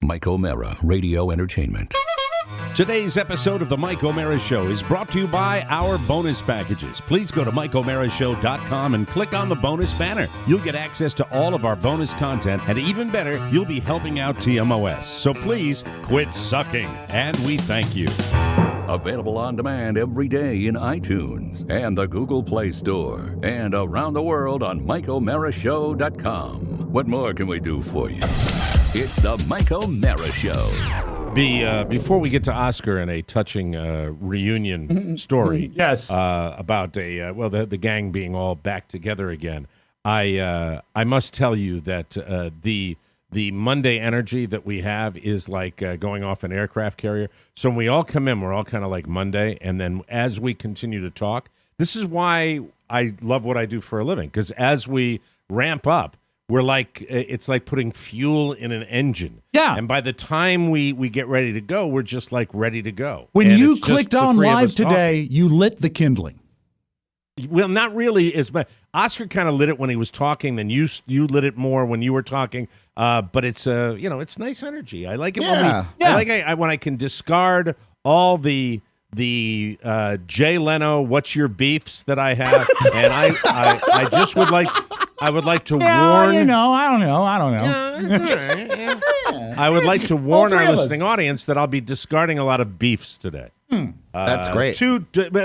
Mike O'Mara, Radio Entertainment. Today's episode of The Mike O'Mara Show is brought to you by our bonus packages. Please go to MikeO'MaraShow.com and click on the bonus banner. You'll get access to all of our bonus content, and even better, you'll be helping out TMOS. So please quit sucking, and we thank you. Available on demand every day in iTunes and the Google Play Store, and around the world on MikeO'MaraShow.com. What more can we do for you? It's The Mike O'Mara Show. Before we get to Oscar and a touching reunion story, yes, about the gang being all back together again, I must tell you that the Monday energy that we have is like going off an aircraft carrier. So when we all come in, we're all kind of like Monday, and then as we continue to talk, this is why I love what I do for a living, because as we ramp up, we're like, it's like putting fuel in an engine. Yeah. And by the time we get ready to go, we're just like ready to go. When and you clicked on live today, talking. you lit the kindling. Well, not really as much. Oscar kind of lit it when he was talking. Then you lit it more when you were talking. But it's it's nice energy. I like it when I can discard all the Jay Leno, what's your beefs that I have, and I just would like. I would like to warn. I don't know. Yeah, it's all right. Yeah. I would like to warn our listening audience that I'll be discarding a lot of beefs today. That's great.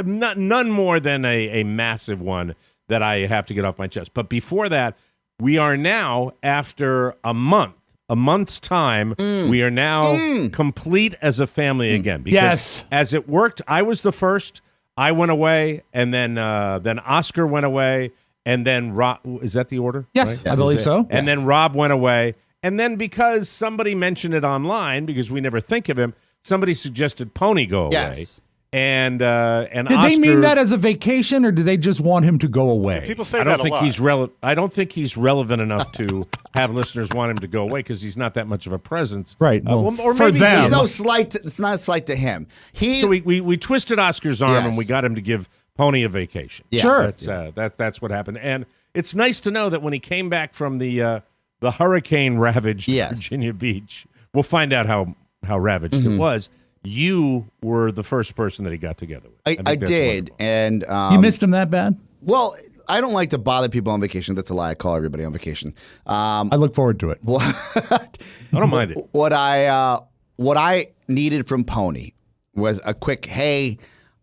None more than a massive one that I have to get off my chest. But before that, we are now, after a month's time, we are now complete as a family again. Because as it worked, I was the first. I went away, and then Oscar went away. And then Rob, is that the order? Yes, right? I believe so. And then Rob went away. And then because somebody mentioned it online, because we never think of him, somebody suggested Pony go away. Yes. And did Oscar, they mean that as a vacation, or did they just want him to go away? People say I don't that think a lot. he's I don't think he's relevant enough to have listeners want him to go away because he's not that much of a presence. Right. Or for maybe them. It's no slight. It's not a slight to him. So we twisted Oscar's arm and we got him to give Pony a vacation. Yeah. Sure. That's what happened. And it's nice to know that when he came back from the hurricane-ravaged Virginia Beach, we'll find out how ravaged it was. You were the first person that he got together with. I did, wonderful. and You missed him that bad? well, I don't like to bother people on vacation. That's a lie. I call everybody on vacation. I look forward to it. I don't mind it. What I needed from Pony was a quick, hey,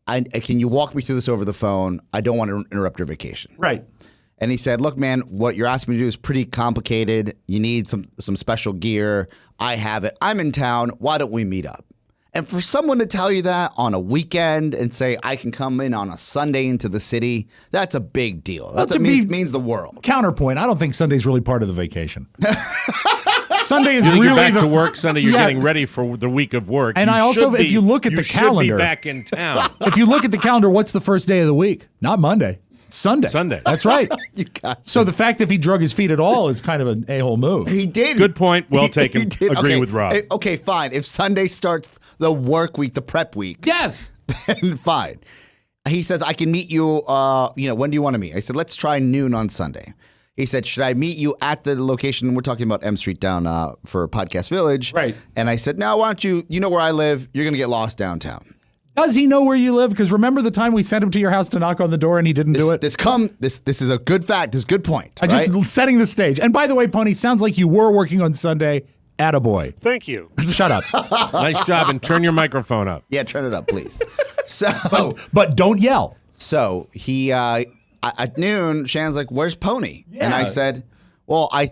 can you walk me through this over the phone? I don't want to interrupt your vacation. Right. And he said, look, man, what you're asking me to do is pretty complicated. You need some special gear. I have it. I'm in town. Why don't we meet up? And for someone to tell you that on a weekend and say, I can come in on a Sunday into the city, that's a big deal. That means the world. Counterpoint, I don't think Sunday's really part of the vacation. Sunday is You really get back to work Sunday. You're getting ready for the week of work. And I also, if you look at the calendar, should be back in town. If you look at the calendar, what's the first day of the week? Not Monday. Sunday. That's right. So the fact that he drug his feet at all is kind of an a-hole move. he did. Good point. Well taken. Agree with Rob. Okay, fine. If Sunday starts the work week, the prep week, Yes. then fine. He says, I can meet you, when do you want to meet? I said, let's try noon on Sunday. He said, should I meet you at the location? We're talking about M Street down for Podcast Village. Right. And I said, no, why don't you know where I live. You're going to get lost downtown. Does he know where you live? Because remember the time we sent him to your house to knock on the door and he didn't do it? This is a good fact. This is a good point. Just setting the stage. And by the way, Pony, sounds like you were working on Sunday. Attaboy. Thank you. Shut up. Nice job, and turn your microphone up. Yeah, turn it up, please. But don't yell. So he at noon, Shannon's like, "Where's Pony?" Yeah. And I said, "Well, I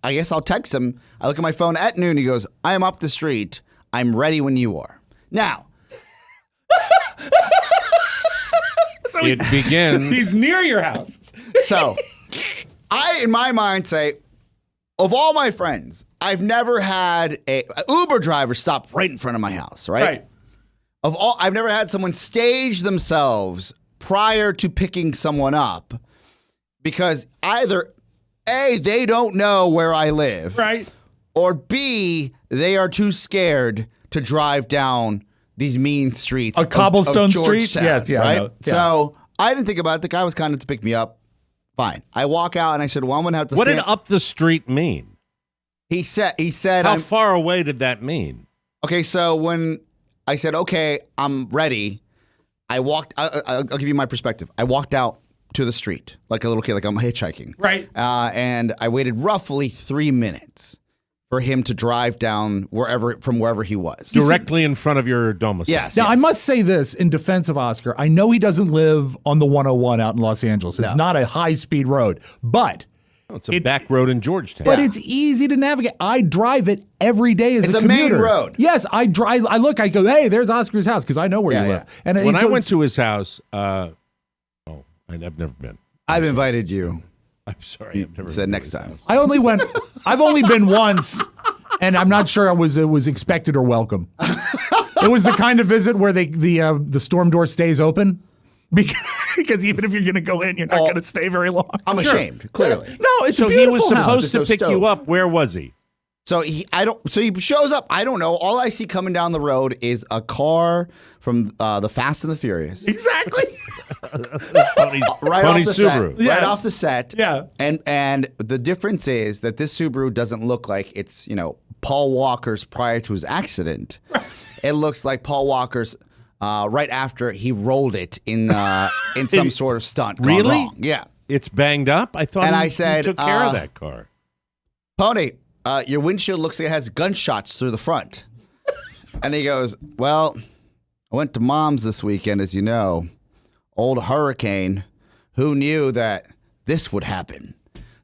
guess I'll text him." I look at my phone at noon. He goes, "I am up the street. I'm ready when you are." Now, It begins. He's near your house. so I, in my mind, say, of all my friends, I've never had a Uber driver stop right in front of my house. Right. I've never had someone stage themselves prior to picking someone up because either A, they don't know where I live, Right. or B, they are too scared to drive down these mean streets. A cobblestone of street? Georgetown, Yes, yeah, I right? know. Yeah. So I didn't think about it. The guy was kind of to pick me up. Fine. I walk out and I said, well, I'm going to have to What stand. did up the street mean? He said, How far away did that mean? Okay, so when I said, okay, I'm ready, I walked, I'll give you my perspective. I walked out to the street like a little kid, like I'm hitchhiking. Right. And I waited roughly 3 minutes for him to drive down from wherever he was. Directly in front of your domicile. Yes. Now, I must say this in defense of Oscar. I know he doesn't live on the 101 out in Los Angeles. It's not a high-speed road, but... It's a back road in Georgetown. But it's easy to navigate. I drive it every day as a commuter. It's a main road. Yes, I drive. I look, I go, hey, there's Oscar's house because I know where you live. And when I went to his house, I've never been. I've invited you. I'm sorry. I've never said been next to his time. house. I've only been once, and I'm not sure it was expected or welcome. It was the kind of visit where the storm door stays open. Because even if you're going to go in, you're not going to stay very long. I'm ashamed, clearly. No, it's So a beautiful he was supposed house. to pick you up. Where was he? So he shows up. I don't know. All I see coming down the road is a car from the Fast and the Furious. Exactly. Right off the Subaru. set. Right off the set. Yeah. And the difference is that this Subaru doesn't look like it's, Paul Walker's prior to his accident. It looks like Paul Walker's right after he rolled it in some sort of stunt. Gone Really? wrong. Yeah. It's banged up? I thought And he I said, took care of that car. Pony, your windshield looks like it has gunshots through the front. And he goes, well, I went to Mom's this weekend, as you know. Old hurricane. Who knew that this would happen?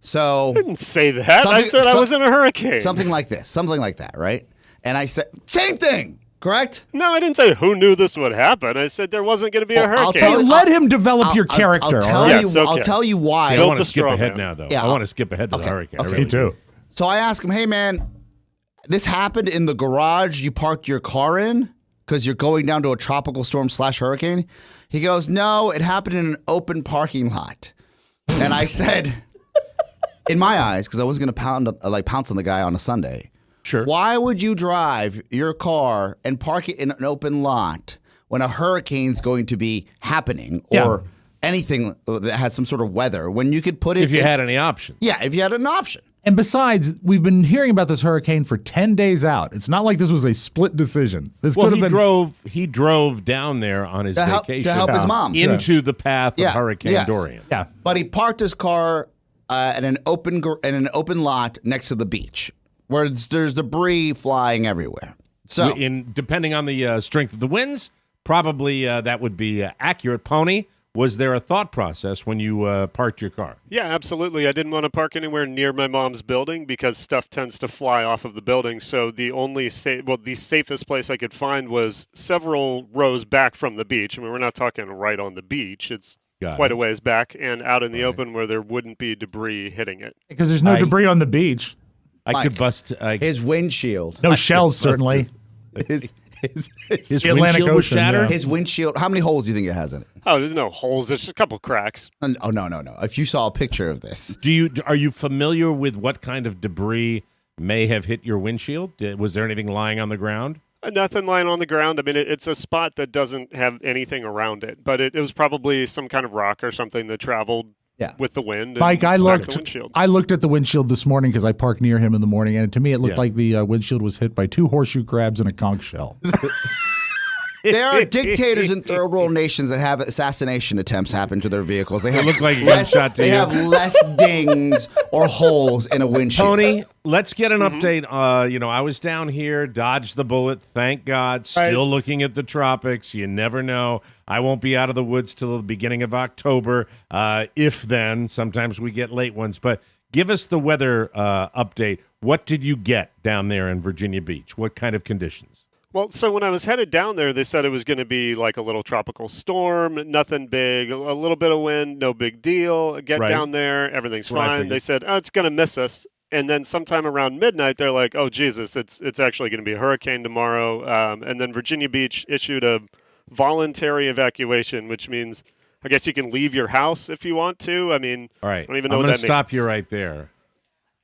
So I didn't say that. I said I was in a hurricane. Something like this. Something like that, right? And I said, same thing, correct? No, I didn't say who knew this would happen. I said there wasn't going to be a hurricane. Let him develop your character. I'll tell you why. I Built want to the skip straw ahead man. now, though. Yeah, I want to skip ahead to the hurricane. I really do. So I asked him, hey, man, this happened in the garage you parked your car in because you're going down to a tropical storm / hurricane? He goes, no, it happened in an open parking lot. And I said, in my eyes, because I wasn't going to pounce on the guy on a Sunday. Sure. Why would you drive your car and park it in an open lot when a hurricane's going to be happening or anything that has some sort of weather when you could put it If you had any option. Yeah, if you had an option. And besides, we've been hearing about this hurricane for 10 days out. It's not like this was a split decision. This could have been. He drove down there on his vacation to help his mom into the path of Hurricane Dorian. Yeah. But he parked his car in an open lot next to the beach, where there's debris flying everywhere. So, depending on the strength of the winds, probably that would be accurate. Pony, was there a thought process when you parked your car? Yeah, absolutely. I didn't want to park anywhere near my mom's building because stuff tends to fly off of the building. So the only the safest place I could find was several rows back from the beach. I mean, we're not talking right on the beach. It's quite a ways back and out in the open where there wouldn't be debris hitting it. Because there's no debris on the beach. I could bust his windshield. No shells, certainly. His windshield was shattered? His windshield. How many holes do you think it has in it? Oh, there's no holes. There's just a couple cracks. Oh, no. If you saw a picture of this. Are you familiar with what kind of debris may have hit your windshield? Was there anything lying on the ground? Nothing lying on the ground. I mean, it's a spot that doesn't have anything around it, but it was probably some kind of rock or something that traveled with the wind. Mike, I looked at the windshield this morning because I parked near him in the morning, and to me it looked like the windshield was hit by 2 horseshoe crabs and a conch shell. There are dictators in third world nations that have assassination attempts happen to their vehicles. They look like a gunshot to you. They have less dings or holes in a windshield. Tony, let's get an update. I was down here, dodged the bullet, thank God, still looking at the tropics. You never know. I won't be out of the woods till the beginning of October, if then. Sometimes we get late ones. But give us the weather update. What did you get down there in Virginia Beach? What kind of conditions? Well, so when I was headed down there, they said it was going to be like a little tropical storm, nothing big, a little bit of wind, no big deal. Get down there, everything's fine. They said, it's going to miss us. And then sometime around midnight, they're like, oh, Jesus, it's actually going to be a hurricane tomorrow. And then Virginia Beach issued a voluntary evacuation, which means I guess you can leave your house if you want to. I mean, all right. I don't even know what that means. I'm going to stop you right there.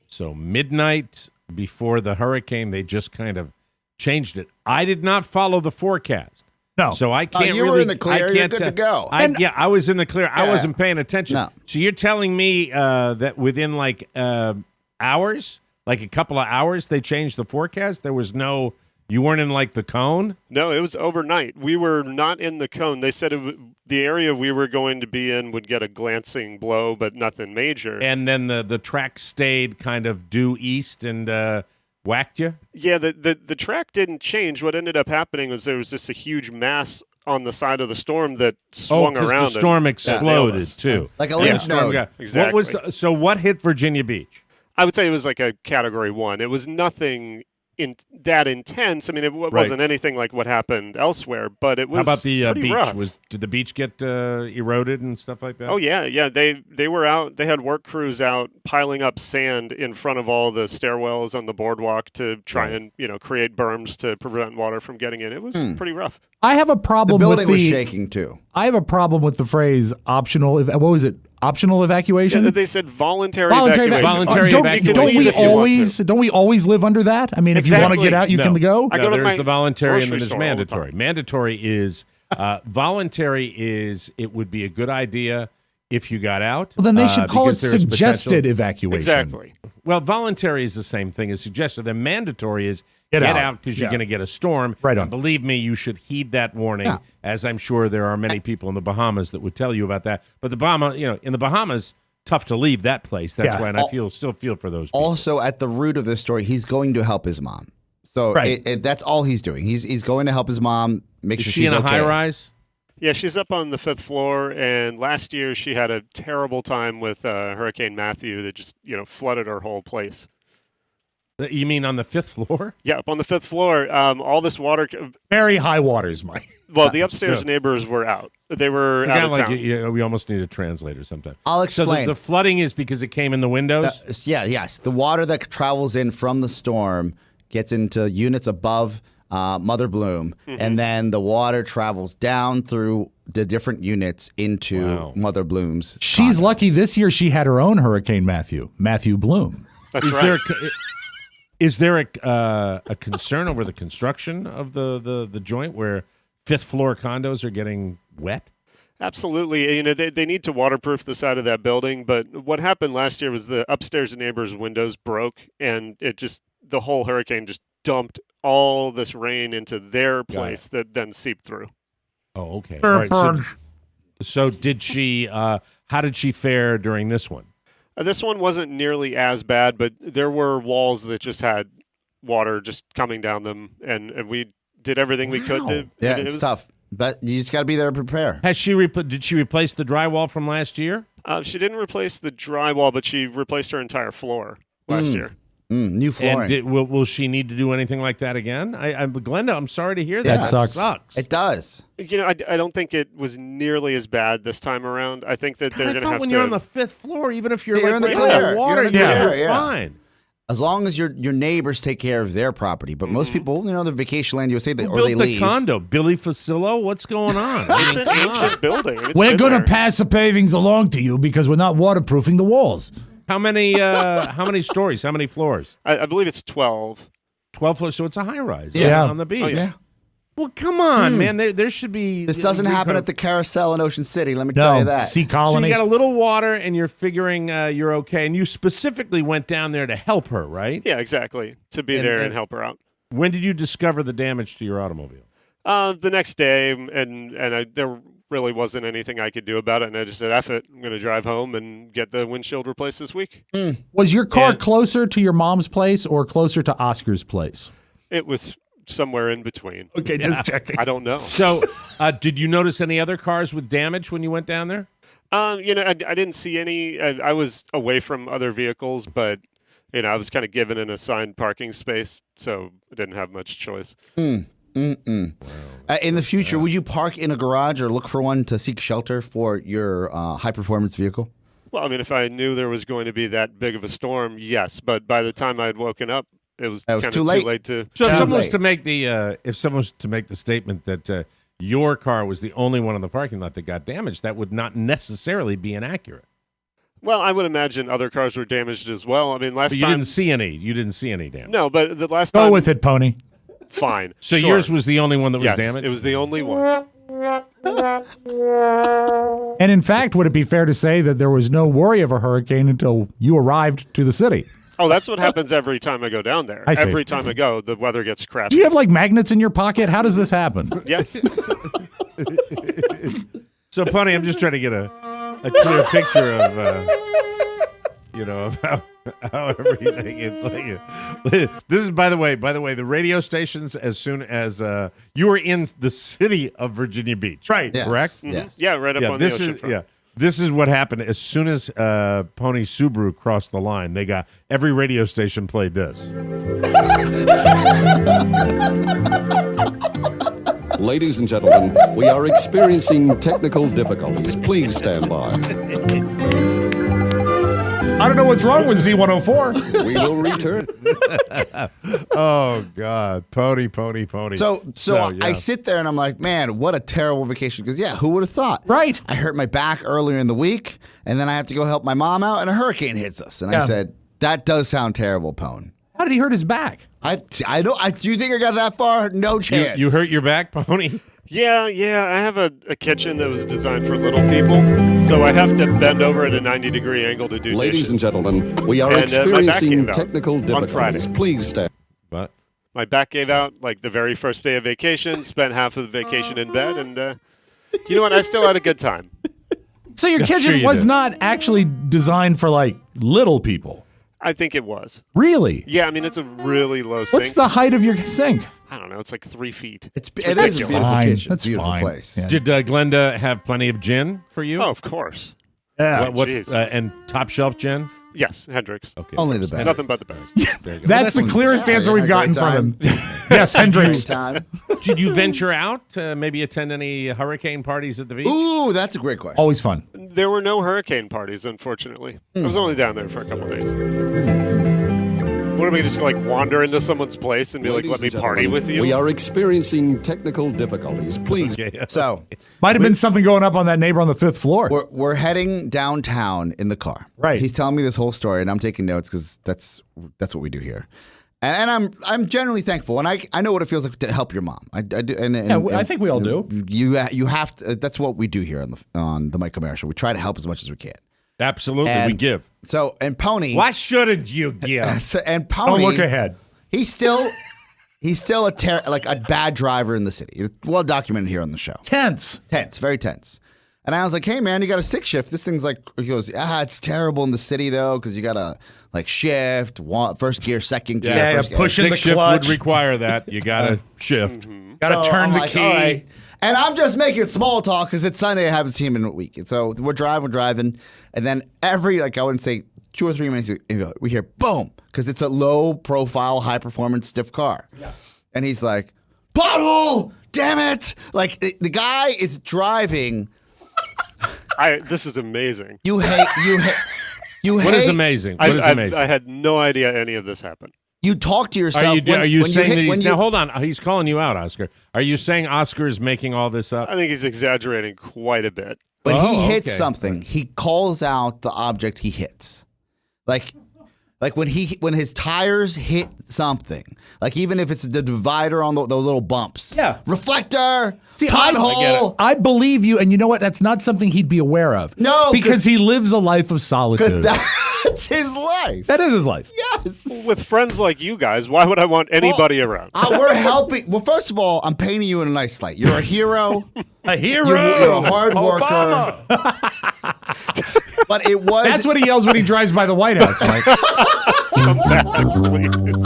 So midnight before the hurricane, they just kind of changed it. I did not follow the forecast. No. So I can't you were in the clear. You're good to go. I was in the clear. I wasn't paying attention. No. So you're telling me that within hours, like a couple of hours they changed the forecast? There was no, you weren't in like the cone? No, it was overnight. We were not in the cone. They said the area we were going to be in would get a glancing blow, but nothing major. And then the track stayed kind of due east and whacked you? Yeah, the track didn't change. What ended up happening was there was just a huge mass on the side of the storm that swung around. The storm exploded too. Like a lymph node. Exactly. What hit Virginia Beach? I would say it was like a Category 1. It was nothing that intense. I mean, it wasn't anything like what happened elsewhere, but it was. How about the pretty beach? rough. Did the beach get eroded and stuff like that? Oh yeah. They were out. They had work crews out piling up sand in front of all the stairwells on the boardwalk to try and create berms to prevent water from getting in. It was pretty rough. I have a problem. The building with was shaking too. I have a problem with the phrase optional. What was it? Optional evacuation? Yeah, they said voluntary evacuation. Voluntary evacuation. Don't we always live under that? I mean, if you want to get out, you can go. There's the voluntary and then there's mandatory. Mandatory is voluntary is it would be a good idea if you got out. Well, then they should call it suggested evacuation. Exactly. Well, voluntary is the same thing as suggested. Then mandatory is get out because you're going to get a storm. Right on. And believe me, you should heed that warning, as I'm sure there are many people in the Bahamas that would tell you about that. But in the Bahamas, tough to leave that place. That's why, and I still feel for those people. Also, at the root of this story, he's going to help his mom. So that's all he's doing. He's going to help his mom, make sure she's okay. Is she in a high-rise? Yeah, she's up on the 5th floor, and last year she had a terrible time with Hurricane Matthew that just flooded her whole place. You mean on the 5th floor? Yeah, up on the 5th floor. All this water. Very high waters, Mike. Well, the upstairs neighbors were out. They were out of town. We almost need a translator sometime. I'll explain. So the flooding is because it came in the windows? Yes. The water that travels in from the storm gets into units above Mother Bloom, and then the water travels down through the different units into Mother Bloom's. She's lucky this year she had her own Hurricane Matthew Bloom. That's right. Is there a concern over the construction of the joint where 5th floor condos are getting wet? Absolutely. They need to waterproof the side of that building, but what happened last year was the upstairs neighbor's windows broke, and the whole hurricane just dumped all this rain into their place that then seeped through. Oh, okay. All right. So did she? How did she fare during this one? This one wasn't nearly as bad, but there were walls that just had water just coming down them, and we did everything we could to. Yeah, it's tough, but you just got to be there to prepare. Did she replace the drywall from last year? She didn't replace the drywall, but she replaced her entire floor last year. New flooring. And will she need to do anything like that again? Glenda, I'm sorry to hear that. That sucks. It does. I don't think it was nearly as bad this time around. I think that they're going to have to. When you're on the 5th floor, even if you're in the right clear, in the water, you're fine. As long as your neighbors take care of their property. But most people, they're Vacation Land USA, they built leave. the condo? Billy Facillo? What's going on? It's an ancient building. We're going to pass the pavings along to you because we're not waterproofing the walls. How many stories? How many floors? I believe it's 12. 12 floors, so it's a high rise on the beach. Oh, yeah. Well, come on, man. There should be. This doesn't happen at the Carousel in Ocean City. Let me tell you that. Sea Colony. So you got a little water, and you're figuring you're okay. And you specifically went down there to help her, right? Yeah, exactly. To be there and help her out. When did you discover the damage to your automobile? The next day, and there really wasn't anything I could do about it, and I just said, F it, I'm going to drive home and get the windshield replaced this week. Was your car closer to your mom's place or closer to Oscar's place? It was somewhere in between. Okay, just checking. I don't know. So, did you notice any other cars with damage when you went down there? I didn't see any. I was away from other vehicles, but I was kind of given an assigned parking space, so I didn't have much choice. In the future, would you park in a garage or look for one to seek shelter for your high-performance vehicle? Well, I mean, if I knew there was going to be that big of a storm, yes. But by the time I had woken up, it was kind of too late to. So if someone was to make the statement that your car was the only one in the parking lot that got damaged, that would not necessarily be inaccurate. Well, I would imagine other cars were damaged as well. I mean, last time you didn't see any. You didn't see any damage. No, but the last time. Go with it, Pony. Fine. So yours was the only one that was damaged? It was the only one. And in fact, would it be fair to say that there was no worry of a hurricane until you arrived to the city? Oh, that's what happens every time I go down there. I see. Every time I go, the weather gets crappy. Do you have like magnets in your pocket? How does this happen? Yes. So, Pony, I'm just trying to get a clear picture of, of how everything. It's like this is by the way, the radio stations. As soon as you were in the city of Virginia Beach, Right? Yes. Correct. Yes. Yeah, right up on the ocean front. This is what happened as soon as Pony Subaru crossed the line. They got every radio station played this. Ladies and gentlemen, we are experiencing technical difficulties. Please stand by. I don't know what's wrong with Z104. We will return. Oh God, Pony. So yeah. I sit there and I'm like, man, what a terrible vacation. Because who would have thought? Right. I hurt my back earlier in the week, and then I have to go help my mom out, and a hurricane hits us. And I said, that does sound terrible, Pone. How did he hurt his back? I don't. Do you think I got that far? No chance. You hurt your back, Pony? Yeah. I have a kitchen that was designed for little people, so I have to bend over at a 90-degree angle to do Ladies dishes. and gentlemen, we are And, my back experiencing gave out technical on difficulties. Friday. Please stand. What? My back gave out like the very first day of vacation, spent half of the vacation in bed, and you know what? I still had a good time. So your kitchen sure you was did. not actually designed for like little people. I think it was. Really? Yeah, I mean, it's a really low sink. What's the height of your sink? I don't know. It's like 3 feet. It is a beautiful Fine. kitchen. That's Beautiful fine. place. Yeah. Did Glenda have plenty of gin for you? Oh, of course. Yeah. What, jeez. and top shelf gin? Yes, Hendrix. Okay. Only the best. Nothing but the best. There you go. That's the clearest Yeah, answer you we've had a gotten great from him. Yes, Hendrix. Great time. Did you venture out to maybe attend any hurricane parties at the beach? Ooh, that's a great question. Always fun. There were no hurricane parties, unfortunately. I was only down there for a couple days. What are we just like wander into someone's place and be like, Ladies let me and party gentlemen, with you? We are experiencing technical difficulties. Please. Okay. So Might have been something going up on that neighbor on the 5th floor. we're heading downtown in the car. Right. He's telling me this whole story, and I'm taking notes because that's what we do here. And I'm generally thankful, and I know what it feels like to help your mom. I do, and I think we all do. You have to. That's what we do here on the Mike O'Mara Show. We try to help as much as we can. Absolutely, we And give. So and Pony. Why shouldn't you give? And Pony. Don't look ahead. He's still a bad driver in the city. It's well documented here on the show. Tense. Tense, very tense. And I was like, hey, man, you got a stick shift. This thing's like, he goes, it's terrible in the city, though, because you got to, like, shift, first gear, second gear. Yeah, first gear. pushing the Stick shift clutch. would require that. You got to shift. Got to turn I'm the like, key. all right. And I'm just making small talk because it's Sunday. I haven't seen him in a week. And so we're driving. And then every, I wouldn't say 2 or 3 minutes, we hear boom, because it's a low profile, high performance, stiff car. Yeah. And he's like, pothole, damn it. Like, the guy is driving. This is amazing. You hate. What is amazing? What is amazing? I had no idea any of this happened. You talk to yourself. Are you saying that he's... when Now, hold on. He's calling you out, Oscar. Are you saying Oscar is making all this up? I think he's exaggerating quite a bit. When he hits okay. something, he calls out the object he hits. Like when his tires hit something, like even if it's the divider on those little bumps. Yeah. Reflector, See, pothole. I believe you, and you know what? That's not something he'd be aware of. No, because he lives a life of solitude. Because that's his life. That is his life. Yes. With friends like you guys, why would I want anybody around? We're helping. Well, first of all, I'm painting you in a nice light. You're a hero. A hero. You're a hard worker. But it was. That's what he yells when he drives by the White House, Mike. Come back, please.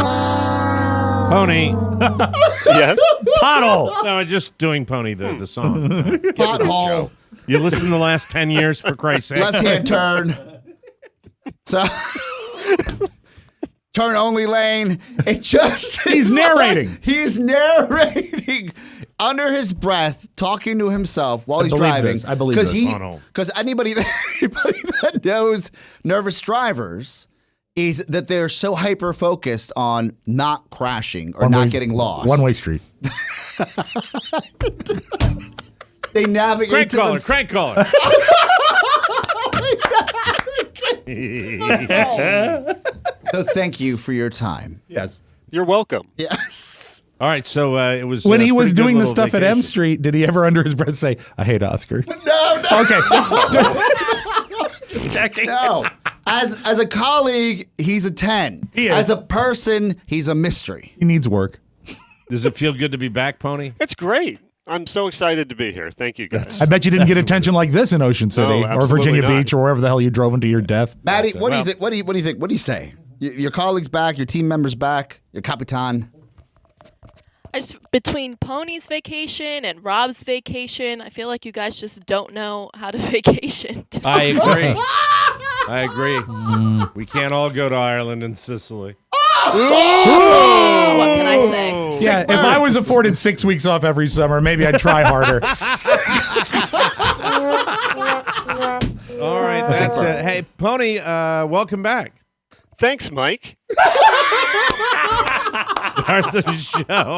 Pony. Yes? Pothole. No, I'm just doing Pony, the song. pothole. You listen the last 10 years, for Christ's sake. Left-hand turn. So, turn only lane. It just He's narrating. He's narrating under his breath, talking to himself while he's believe driving. this. I believe this. Oh, no. Because anybody that knows nervous drivers is that they're so hyper focused on not crashing or not getting lost. One-way street. They navigate Crank to caller, them. crank caller. So thank you for your time. Yes. You're welcome. Yes. All right, so it was When he a was pretty good doing the little stuff at M vacation. Street, did he ever under his breath say, I hate Oscar? No. Okay. Checking. No. As a colleague, he's a 10. He is. As a person, he's a mystery. He needs work. Does it feel good to be back, Pony? It's great. I'm so excited to be here. Thank you, guys. I bet you didn't get attention like this in Ocean City or Virginia not. Beach or wherever the hell you drove into your death. Maddie, what do you think? What do you think? What do you say? Your colleagues back, your team members back, your Capitan. Between Pony's vacation and Rob's vacation, I feel like you guys just don't know how to vacation. I agree. I agree. We can't all go to Ireland and Sicily. Oh, what can I say? Yeah, if I was afforded 6 weeks off every summer, maybe I'd try harder. All right, that's it. Hey, Pony, welcome back. Thanks, Mike. Start the show.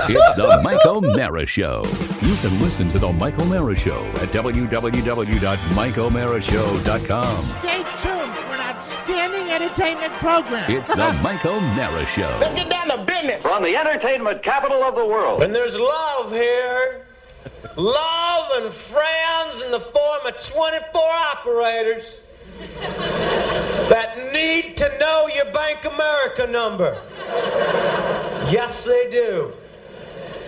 It's the Mike O'Mara Show. You can listen to the Mike O'Mara Show at www.mikeomarashow.com. Stay tuned for an outstanding entertainment program. It's the Mike O'Mara Show. Let's get down to business. From the entertainment capital of the world. When there's love here, love and friends in the form of 24 operators that need to know your Bank America number. Yes, they do.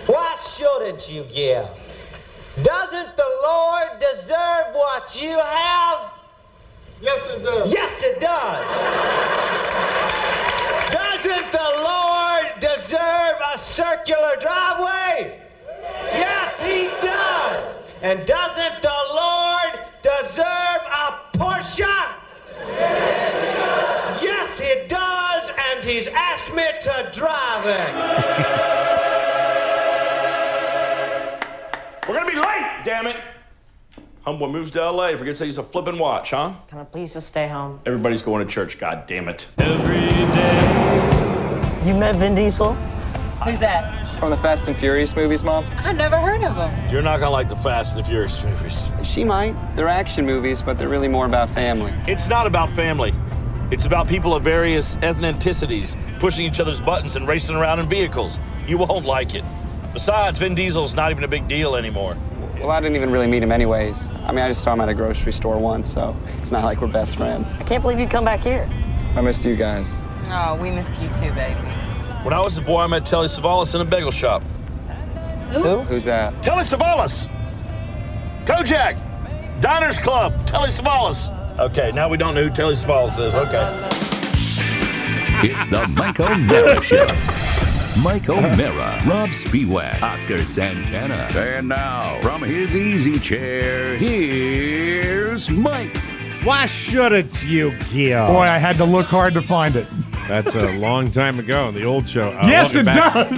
Why shouldn't you give? Doesn't the Lord deserve what you have? Yes, it does. Yes, it does. Doesn't the Lord deserve a circular driveway? Yes, he does. And doesn't the Lord deserve a Porsche? Yes, he does, and he's asked me to drive it. We're gonna be late, damn it. Homeboy moves to LA, forgets to use a flippin' watch, huh? Can I please just stay home? Everybody's going to church, god damn it. Every day. You met Vin Diesel? Who's that? From the Fast and Furious movies, Mom? I never heard of him. You're not gonna like the Fast and the Furious movies. She might. They're action movies, but they're really more about family. It's not about family. It's about people of various ethnicities pushing each other's buttons and racing around in vehicles. You won't like it. Besides, Vin Diesel's not even a big deal anymore. Well, I didn't even really meet him anyways. I mean, I just saw him at a grocery store once, so it's not like we're best friends. I can't believe you come back here. I missed you guys. Oh, we missed you too, baby. When I was a boy, I met Telly Savalas in a bagel shop. Who? Who's that? Telly Savalas! Kojak! Diners Club! Telly Savalas! Okay, now we don't know who Telly Savalas is. Okay. It's the Mike O'Mara Show. Mike O'Mara, Rob Spiewak, Oscar Santana. And now, from his easy chair, here's Mike. Why shouldn't you give? Boy, I had to look hard to find it. That's a long time ago on the old show. Yes, it welcome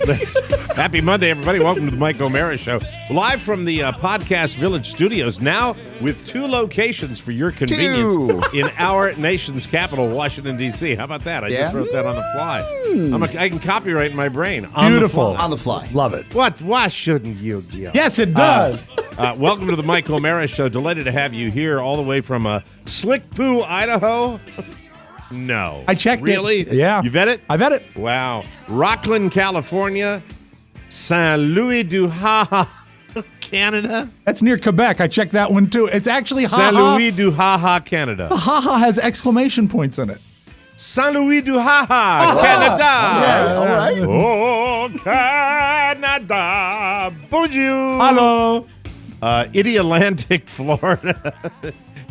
does. Happy Monday, everybody. Welcome to the Mike O'Mara Show. Live from the Podcast Village studios, now with 2 locations for your convenience in our nation's capital, Washington, D.C. How about that? I just wrote that on the fly. I can copyright in my brain. Beautiful. On the fly. Love it. What? Why shouldn't you give? Yes, it does. Welcome to the Mike O'Mara Show. Delighted to have you here all the way from Slick Poo, Idaho. No. I checked really? it. Yeah. You vet it? I vet it. Wow. Rockland, California. Saint Louis du Ha-Ha, Canada. That's near Quebec. I checked that one too. It's actually Saint Ha-Ha. Louis du Ha-Ha, Canada. The Ha-Ha has exclamation points in it. Saint Louis du Ha-Ha, Canada. Yeah, all right. Oh, Canada. Bonjour. Hello. Idialantic, Florida.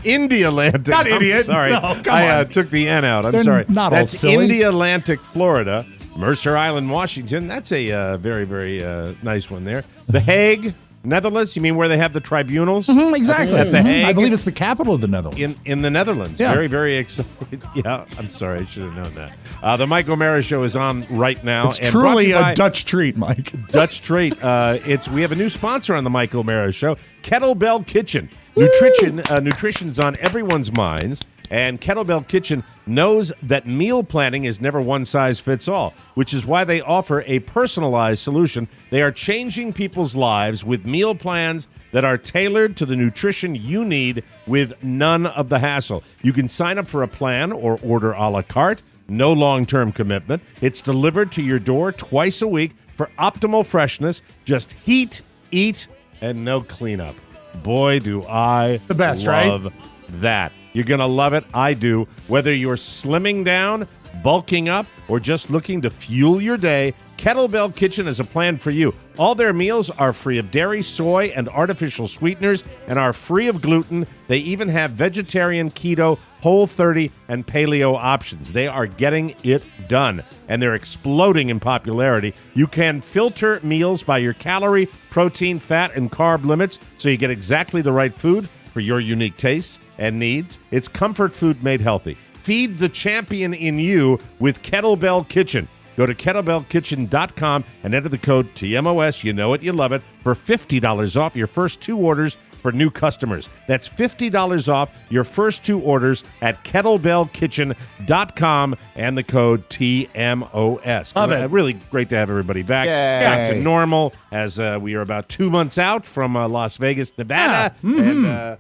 Indialantic. Not idiot. I'm sorry. No, come I on. took the N out. I'm They're sorry. not all That's silly. Indialantic, Florida. Mercer Island, Washington. That's a very, very nice one there. The Hague, Netherlands. You mean where they have the tribunals? Exactly. At The Hague. I believe it's the capital of the Netherlands. In the Netherlands. Yeah. Very, very excited. Yeah, I'm sorry. I should have known that. The Mike O'Mara Show is on right now. It's and truly brought to you by a Dutch treat, Mike. Dutch treat. We have a new sponsor on the Mike O'Mara Show, Kettlebell Kitchen. Nutrition's on everyone's minds, and Kettlebell Kitchen knows that meal planning is never one size fits all, which is why they offer a personalized solution. They are changing people's lives with meal plans that are tailored to the nutrition you need with none of the hassle. You can sign up for a plan or order a la carte. No long-term commitment. It's delivered to your door twice a week for optimal freshness. Just heat, eat, and no cleanup. Boy, do I The best, love that. You're going to love it. I do. Whether you're slimming down, bulking up, or just looking to fuel your day, Kettlebell Kitchen is a plan for you. All their meals are free of dairy, soy, and artificial sweeteners and are free of gluten. They even have vegetarian, keto, Whole30, and paleo options. They are getting it done, and they're exploding in popularity. You can filter meals by your calorie, protein, fat, and carb limits so you get exactly the right food for your unique tastes and needs. It's comfort food made healthy. Feed the champion in you with Kettlebell Kitchen. Go to kettlebellkitchen.com and enter the code TMOS, you know it, you love it, for $50 off your first 2 orders for new customers. That's $50 off your first 2 orders at kettlebellkitchen.com and the code TMOS. Love it. Really great to have everybody back. Yay. Back to normal as we are about 2 months out from Las Vegas, Nevada. And,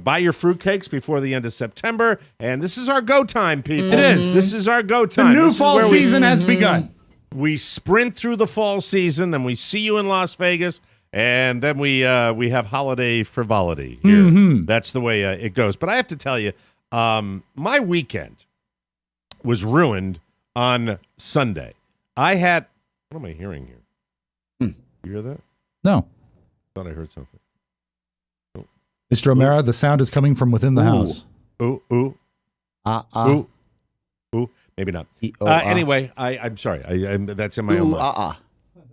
buy your fruitcakes before the end of September. And this is our go time, people. It is. This is our go The time. new This is fall where season has begun. We sprint through the fall season, then we see you in Las Vegas, and then we have holiday frivolity here. Mm-hmm. That's the way it goes. But I have to tell you, my weekend was ruined on Sunday. I had – what am I hearing here? You hear that? No. Thought I heard something. Mr. O'Mara, the sound is coming from within the house. Ooh. Ooh. Maybe not. Anyway, I'm sorry. That's in my own mind.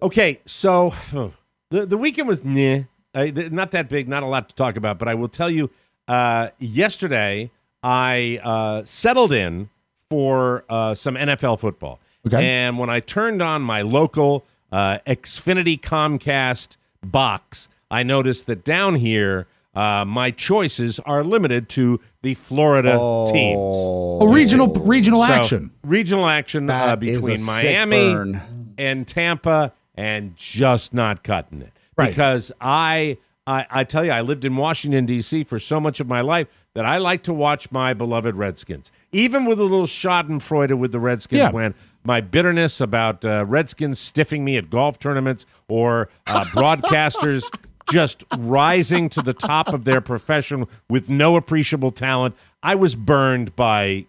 Okay, so the weekend was not that big, not a lot to talk about, but I will tell you, yesterday I settled in for some NFL football. Okay. And when I turned on my local Xfinity Comcast box, I noticed that down here, my choices are limited to the Florida teams. Regional action. Regional action between Miami and Tampa, and just not cutting it. Right. Because I tell you, I lived in Washington, D.C. for so much of my life that I like to watch my beloved Redskins. Even with a little schadenfreude with the Redskins when my bitterness about Redskins stiffing me at golf tournaments or broadcasters just rising to the top of their profession with no appreciable talent. I was burned by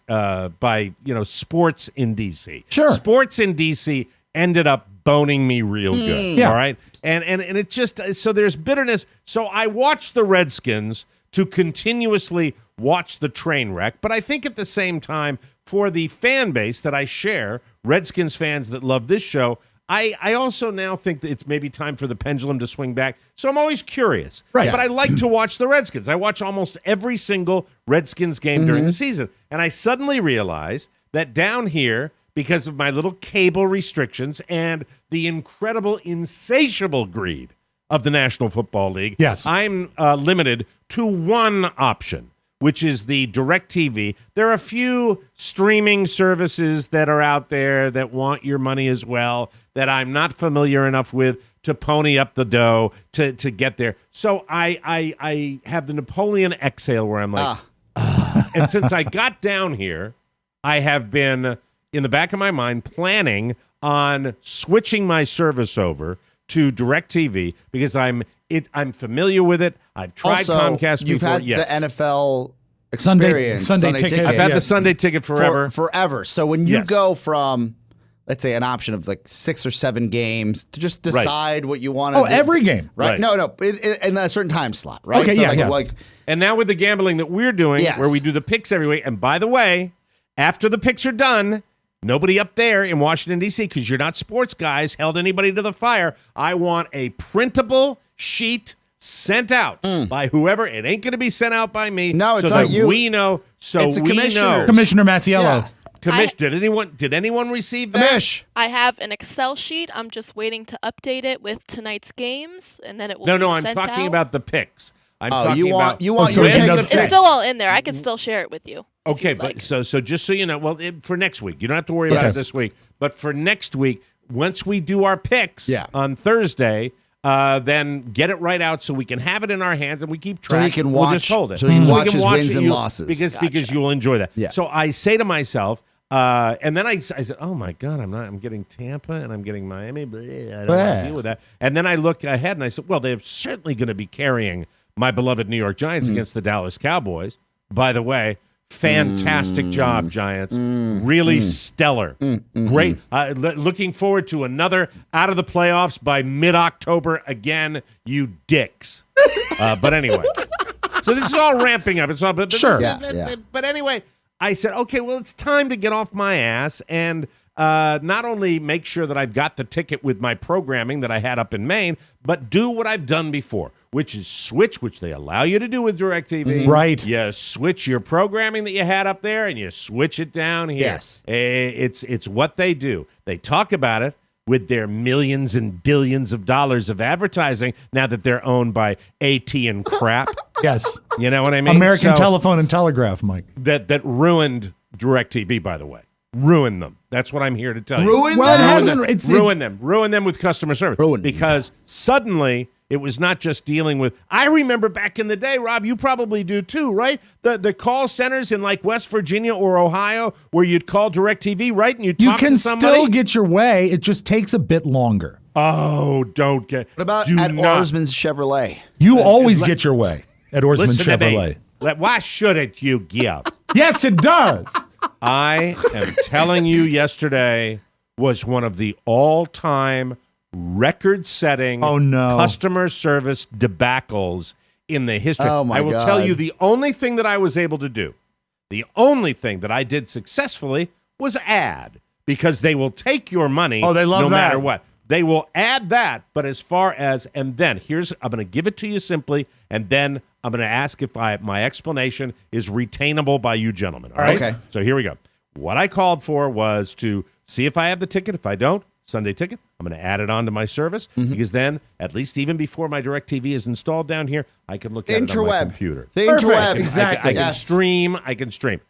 sports in D.C. Sure. Sports in D.C. ended up boning me real good. Yeah. All right. And it just, so there's bitterness. So I watched the Redskins to continuously watch the train wreck. But I think at the same time, for the fan base that I share, Redskins fans that love this show, I also now think that it's maybe time for the pendulum to swing back. So I'm always curious. Right. But I like to watch the Redskins. I watch almost every single Redskins game during the season. And I suddenly realized that down here, because of my little cable restrictions and the incredible, insatiable greed of the National Football League, yes, I'm limited to one option, which is the DirecTV. There are a few streaming services that are out there that want your money as well that I'm not familiar enough with to pony up the dough to get there. So I have the Napoleon exhale where I'm like, and since I got down here, I have been, in the back of my mind, planning on switching my service over to DirecTV because I'm familiar with it. I've tried also, Comcast you've before. had the NFL experience. Sunday ticket. I've had the Sunday ticket forever. Forever. So when you go from, let's say, an option of like 6 or 7 games to just decide what you want to do. Every game. Right? No, in a certain time slot, right? Okay, so and now with the gambling that we're doing, where we do the picks every week, and by the way, after the picks are done, nobody up there in Washington, D.C., because you're not sports guys, held anybody to the fire. I want a printable sheet sent out by whoever. It ain't going to be sent out by me. No, it's so not that you. We know. So it's we know. Commissioner Masiello. Yeah. Did anyone receive that? I have an Excel sheet. I'm just waiting to update it with tonight's games, and then it will be I'm sent talking out. about the picks. I'm talking about It's still all in there. I can still share it with you. Okay, but so just so you know, for next week, you don't have to worry about it this week. But for next week, once we do our picks on Thursday, then get it right out so we can have it in our hands and we keep track. So you can we'll watch. just hold it. So you can watch we can his watch wins it, and losses. Because you will enjoy that. Yeah. So I say to myself, and then I said, oh my God, I'm getting Tampa and I'm getting Miami. But I don't want to deal with that. And then I look ahead and I said, well, they're certainly going to be carrying my beloved New York Giants against the Dallas Cowboys. By the way, Fantastic job, Giants. Really stellar. Great. Looking forward to another out of the playoffs by mid-October again, you dicks. But anyway, so this is all ramping up. It's all, Sure. But anyway, I said, okay, well, it's time to get off my ass and not only make sure that I've got the ticket with my programming that I had up in Maine, but do what I've done before, which is switch, which they allow you to do with DirecTV. Right. You switch your programming that you had up there and you switch it down here. Yes. It's what they do. They talk about it with their millions and billions of dollars of advertising now that they're owned by AT and crap. Yes. You know what I mean? American Telephone and Telegraph, Mike. That ruined DirecTV, by the way. Ruin them. That's what I'm here to tell you. Ruin Well, it them? hasn't. Ruin them. Ruin them with customer service. Because suddenly it was not just dealing with. I remember back in the day, Rob, you probably do too, right? The call centers in like West Virginia or Ohio where you'd call DirecTV, right? And you'd talk to somebody. You can still get your way. It just takes a bit longer. Oh, don't get. What about do at not. Orsman's Chevrolet? You always get your way at Orsman Listen to me. Chevrolet. Why shouldn't you give? Yes, it does. I am telling you, yesterday was one of the all-time record-setting customer service debacles in the history. Oh my I will God. tell you the only thing that I was able to do, the only thing that I did successfully was add, because they will take your money Oh, they love no that. matter what. They will add that, but as far as, and then I'm going to give it to you simply, and then I'm going to ask if my explanation is retainable by you gentlemen. All right? Okay. So here we go. What I called for was to see if I have the ticket. If I don't, Sunday ticket, I'm going to add it on to my service, because then, at least even before my DirecTV is installed down here, I can look at it on my computer. The interweb. Exactly. I can stream. I can stream.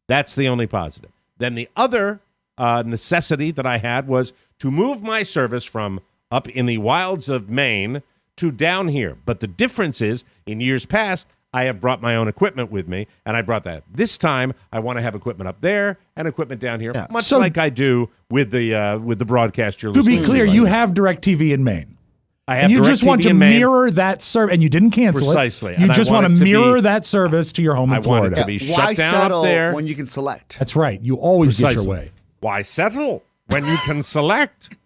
That's the only positive. Then the other necessity that I had was to move my service from up in the wilds of Maine to down here. But the difference is, in years past, I have brought my own equipment with me, and I brought that. This time, I want to have equipment up there and equipment down here, much like I do with the broadcast you're To listening be clear, to. you have DirecTV in Maine. I have And you just DirecTV want to in Maine. mirror that service, and you didn't cancel Precisely. it. You And I just want want it to to mirror be- that service to your home in I want Florida. it to be Why shut down settle up there. when you can select? That's right. You always get Precisely. your way. Why settle when you can select?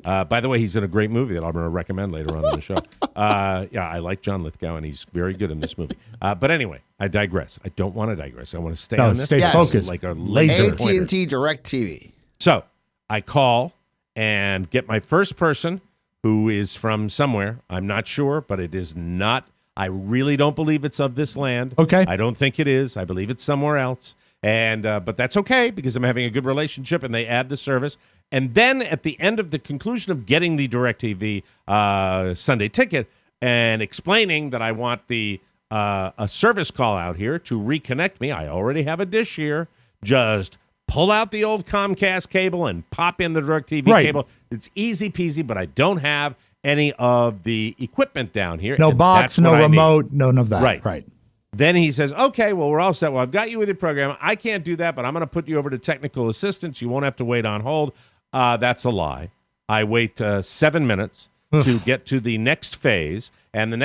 By the way, he's in a great movie that I'm going to recommend later on in the show. I like John Lithgow, and he's very good in this movie. But anyway, I digress. I don't want to digress. I want to stay on this. Stay focused. Like a laser pointer. AT&T DirecTV. So I call and get my first person who is from somewhere. I'm not sure, but it is not. I really don't believe it's of this land. Okay. I don't think it is. I believe it's somewhere else. And but that's okay, because I'm having a good relationship, and they add the service. And then at the end of the conclusion of getting the DirecTV Sunday ticket and explaining that I want the a service call out here to reconnect me, I already have a dish here. Just pull out the old Comcast cable and pop in the DirecTV cable. It's easy peasy, but I don't have any of the equipment down here. No and box, that's no what I need. remote, none of that. Right. Then he says, okay, well, we're all set. Well, I've got you with your program. I can't do that, but I'm going to put you over to technical assistance. You won't have to wait on hold. That's a lie. I wait 7 minutes to get to the next phase, and then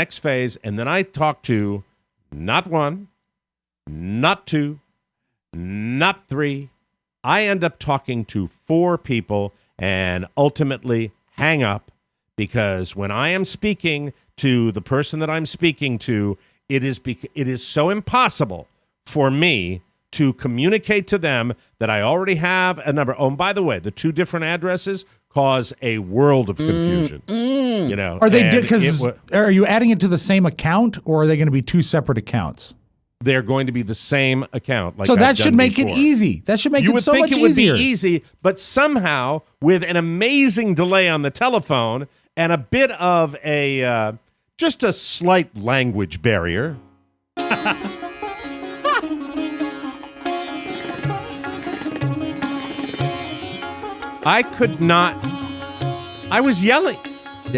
I talk to not one, not two, not three. I end up talking to 4 people and ultimately hang up, because when I am speaking to the person that I'm speaking to, it is so impossible for me to communicate to them that I already have a number. Oh, and by the way, the 2 different addresses cause a world of confusion. You know, Are they because are you adding it to the same account, or are they going to be 2 separate accounts? They're going to be the same account. Like So I've that should done make before. it easy. That should make You it would so think much it would easier. be easy, but somehow with an amazing delay on the telephone and a bit of a just a slight language barrier. I could not. I was yelling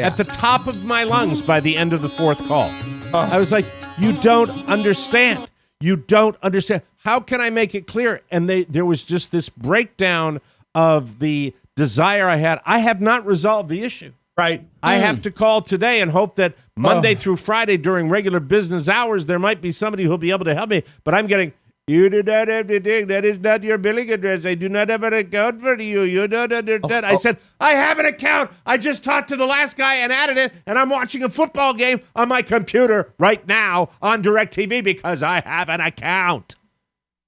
at the top of my lungs by the end of the 4th call. I was like, you don't understand. You don't understand. How can I make it clear? And there was just this breakdown of the desire I had. I have not resolved the issue. Right. I have to call today and hope that Monday through Friday during regular business hours, there might be somebody who'll be able to help me. But I'm getting You do not have to dig. That is not your billing address. I do not have an account for you. You don't understand. I said, I have an account. I just talked to the last guy and added it, and I'm watching a football game on my computer right now on DirecTV because I have an account.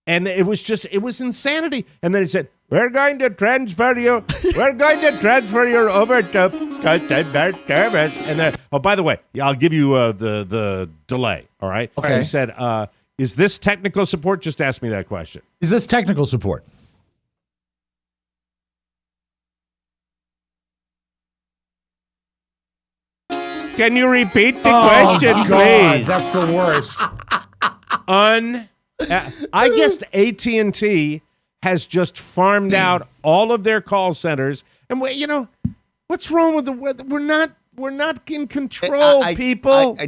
And it was insanity. And then he said, we're going to transfer you. We're going to transfer you over to customer service. And then, oh, by the way, I'll give you the delay, all right? Okay. He said, is this technical support? Just ask me that question. Is this technical support? Can you repeat the question, God, please? that's the worst. I guess AT&T has just farmed out all of their call centers, and what's wrong with we're not in control, people.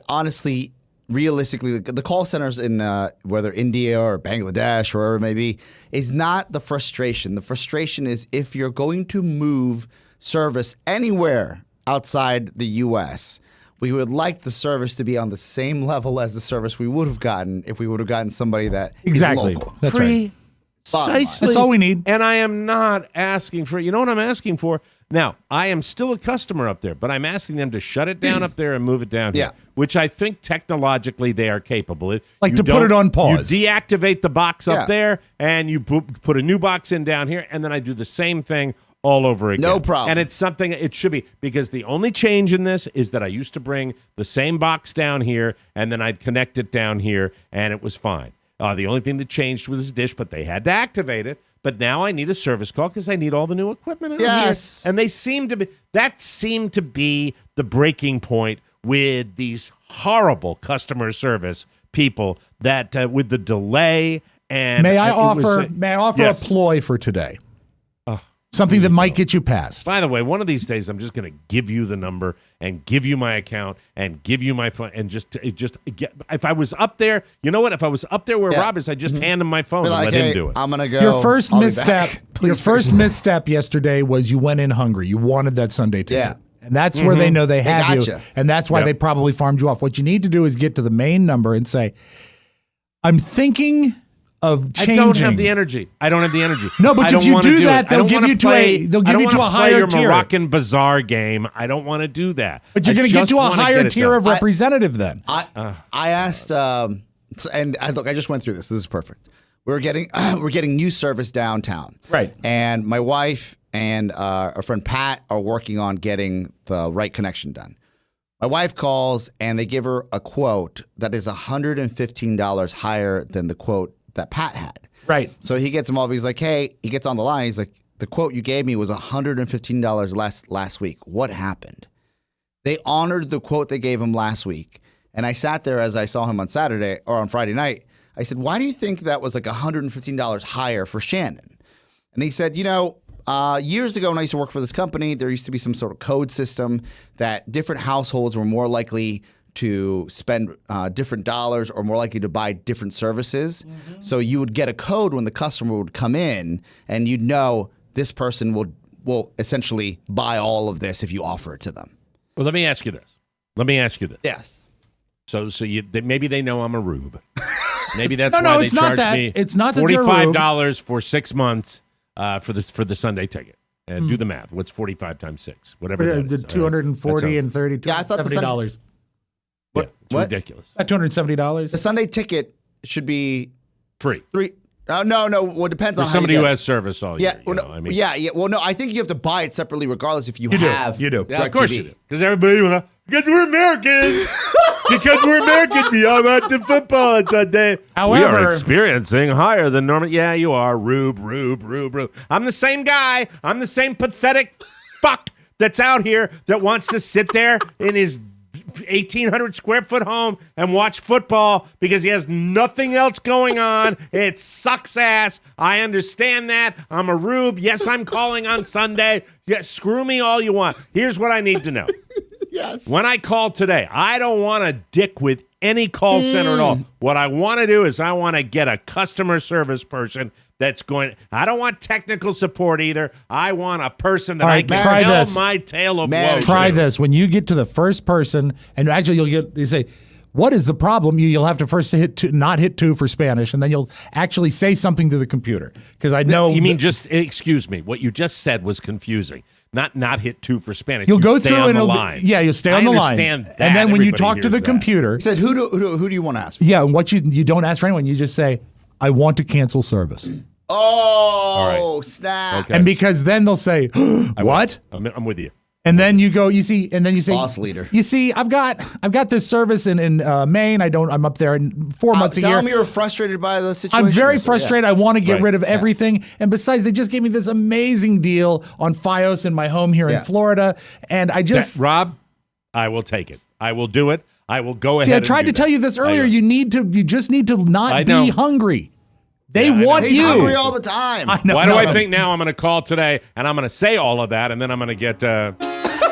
Honestly, realistically, the call centers in whether India or Bangladesh or wherever it may be is not the frustration. The frustration is if you're going to move service anywhere outside the U.S., we would like the service to be on the same level as the service we would have gotten if we would have gotten somebody that is local. That's right. Precisely. That's all we need. And I am not asking for, you know what I'm asking for? Now, I am still a customer up there, but I'm asking them to shut it down up there and move it down here, which I think technologically they are capable of. Like to put it on pause. You deactivate the box up there, and you put a new box in down here, and then I do the same thing all over again. No problem. And it's something, it should be, because the only change in this is that I used to bring the same box down here, and then I'd connect it down here, and it was fine. The only thing that changed was this dish, but they had to activate it. But now I need a service call because I need all the new equipment out here. And they seemed to be the breaking point with these horrible customer service people that with the delay and may I offer a ploy for today? Something that might get you past. By the way, one of these days, I'm just going to give you the number and give you my account and give you my phone and just get. If I was up there, you know what? If I was up there where Rob is, I'd just hand him my phone and let him do it. I'm gonna go. Your first misstep yesterday was you went in hungry. You wanted that Sunday ticket. And that's where they know they have you. And that's why they probably farmed you off. What you need to do is get to the main number and say, I'm thinking of changing. I don't have the energy. No, but if you do that, they'll give you to a higher tier. Moroccan bazaar game. I don't want to do that. But you're going to get to a higher tier of representative then. I asked, and look, I just went through this. This is perfect. We're getting new service downtown. Right. And my wife and our friend Pat are working on getting the right connection done. My wife calls and they give her a quote that is $115 higher than the quote that Pat had. Right. So he gets involved. He's like, hey, he gets on the line. He's like, the quote you gave me was $115 less last week. What happened? They honored the quote they gave him last week. And I sat there as I saw him on Saturday or on Friday night. I said, why do you think that was like $115 higher for Shannon? And he said, years ago when I used to work for this company, there used to be some sort of code system that different households were more likely to spend different dollars or more likely to buy different services. Mm-hmm. So you would get a code when the customer would come in and you'd know this person will essentially buy all of this if you offer it to them. Well, let me ask you this. Yes. So maybe they know I'm a rube. Maybe that's why they charge me it's not $45 for 6 months for the Sunday ticket. Do the math. What's 45 times 6? Whatever that is. The 240 and 30, I thought $70. It's ridiculous. $270. The Sunday ticket should be free. No. Well, it depends on somebody who has service all year. Well, no, I think you have to buy it separately, regardless if you have. You do. Yeah, of course you do. Because everybody because we're Americans. Because we're Americans, we all watch the football on Sunday. However, we are experiencing higher than normal. Yeah, you are. Rube. I'm the same guy. I'm the same pathetic fuck that's out here that wants to sit there in his 1,800 square foot home and watch football because he has nothing else going on. It sucks ass. I understand that. I'm a rube. Yes, I'm calling on Sunday. Yes, screw me all you want. Here's what I need to know. Yes. When I call today, I don't want to dick with any call center at all. What I want to do is I want to get a customer service person that's going. I don't want technical support either. I want a person that I can tell my tale of woes. Try this. When you get to the first person, and actually you say, what is the problem? You'll have to first not hit 2 for Spanish, and then you'll actually say something to the computer. Because I know you mean excuse me. What you just said was confusing. Not hit 2 for Spanish. You'll go stay through on and the line. you'll stay on the line. I understand that. And then when you Everybody talk to the hears that. computer, He said, who do you want to ask for? yeah, and you don't ask for anyone. You just say, I want to cancel service. Oh, snap. Okay. And because then they'll say, what? I'm with you. And then you go, and then you say, boss leader. You see, I've got this service in Maine. I'm up there 4 months a year. Tell me you're frustrated by the situation. I'm very frustrated. Yeah. I want to get rid of everything. And besides, they just gave me this amazing deal on Fios in my home here in Florida. And I just Rob, I will take it. I will do it. I will go ahead. See, I tried to tell you this earlier. You just need to not be hungry. They want He's you. hungry all the time. I know. Why do I think now I'm going to call today and I'm going to say all of that and then I'm going to get,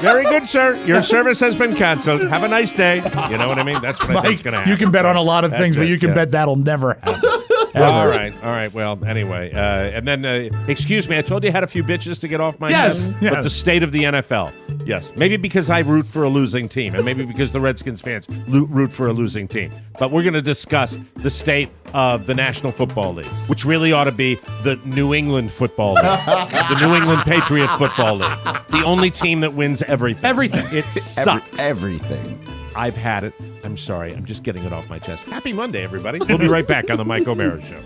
very good, sir. Your service has been canceled. Have a nice day. You know what I mean? That's what I think's going to happen. You can bet on a lot of things, but you can bet that'll never happen. All right. Well, anyway, and then, excuse me, I told you I had a few bitches to get off my head. Yes. But the state of the NFL. Yes. Maybe because I root for a losing team, and maybe because the Redskins fans root for a losing team. But we're going to discuss the state of the National Football League, which really ought to be the New England Football League, the New England Patriot Football League, the only team that wins everything. Everything. It sucks. Everything. I've had it. I'm sorry. I'm just getting it off my chest. Happy Monday, everybody. We'll be right back on the Mike O'Mara Show.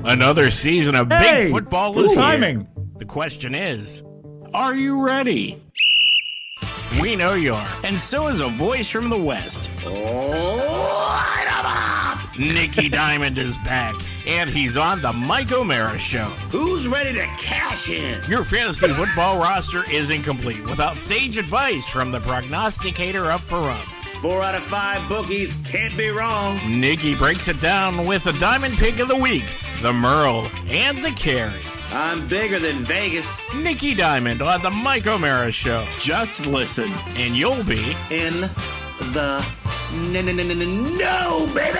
Another season of big football is timing. here. The question is, are you ready? We know you are, and so is a voice from the West. Light 'em up! Nicky Diamond is back, and he's on the Mike O'Mara Show. Who's ready to cash in? Your fantasy football roster is incomplete without sage advice from the prognosticator up for Rumpf. 4 out of 5 bookies can't be wrong. Nicky breaks it down with the Diamond Pick of the Week, the Merle, and the Carry. I'm bigger than Vegas. Nicky Diamond on the Mike O'Mara Show. Just listen, and you'll be in the no, baby.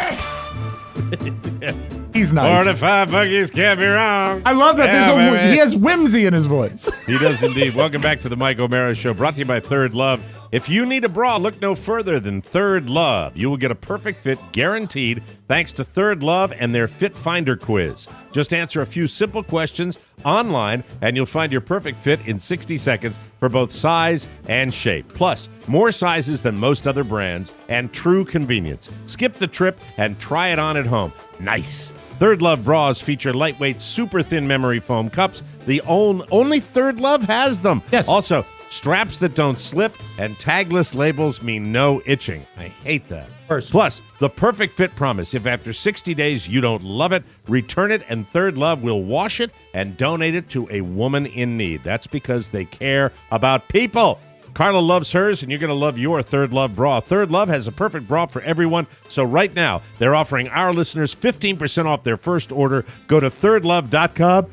He's nice. 4 to 5 bookies can't be wrong. I love that. Yeah, he has whimsy in his voice. He does indeed. Welcome back to the Mike O'Mara Show, brought to you by Third Love. If you need a bra, look no further than Third Love. You will get a perfect fit guaranteed thanks to Third Love and their Fit Finder quiz. Just answer a few simple questions online, and you'll find your perfect fit in 60 seconds for both size and shape. Plus, more sizes than most other brands and true convenience. Skip the trip and try it on at home. Nice. Third Love bras feature lightweight, super thin memory foam cups. The only Third Love has them. Yes. Also, straps that don't slip and tagless labels mean no itching. I hate that. Plus, the perfect fit promise. If after 60 days you don't love it, return it and Third Love will wash it and donate it to a woman in need. That's because they care about people. Carla loves hers, and you're going to love your Third Love bra. Third Love has a perfect bra for everyone. So right now, they're offering our listeners 15% off their first order. Go to thirdlove.com.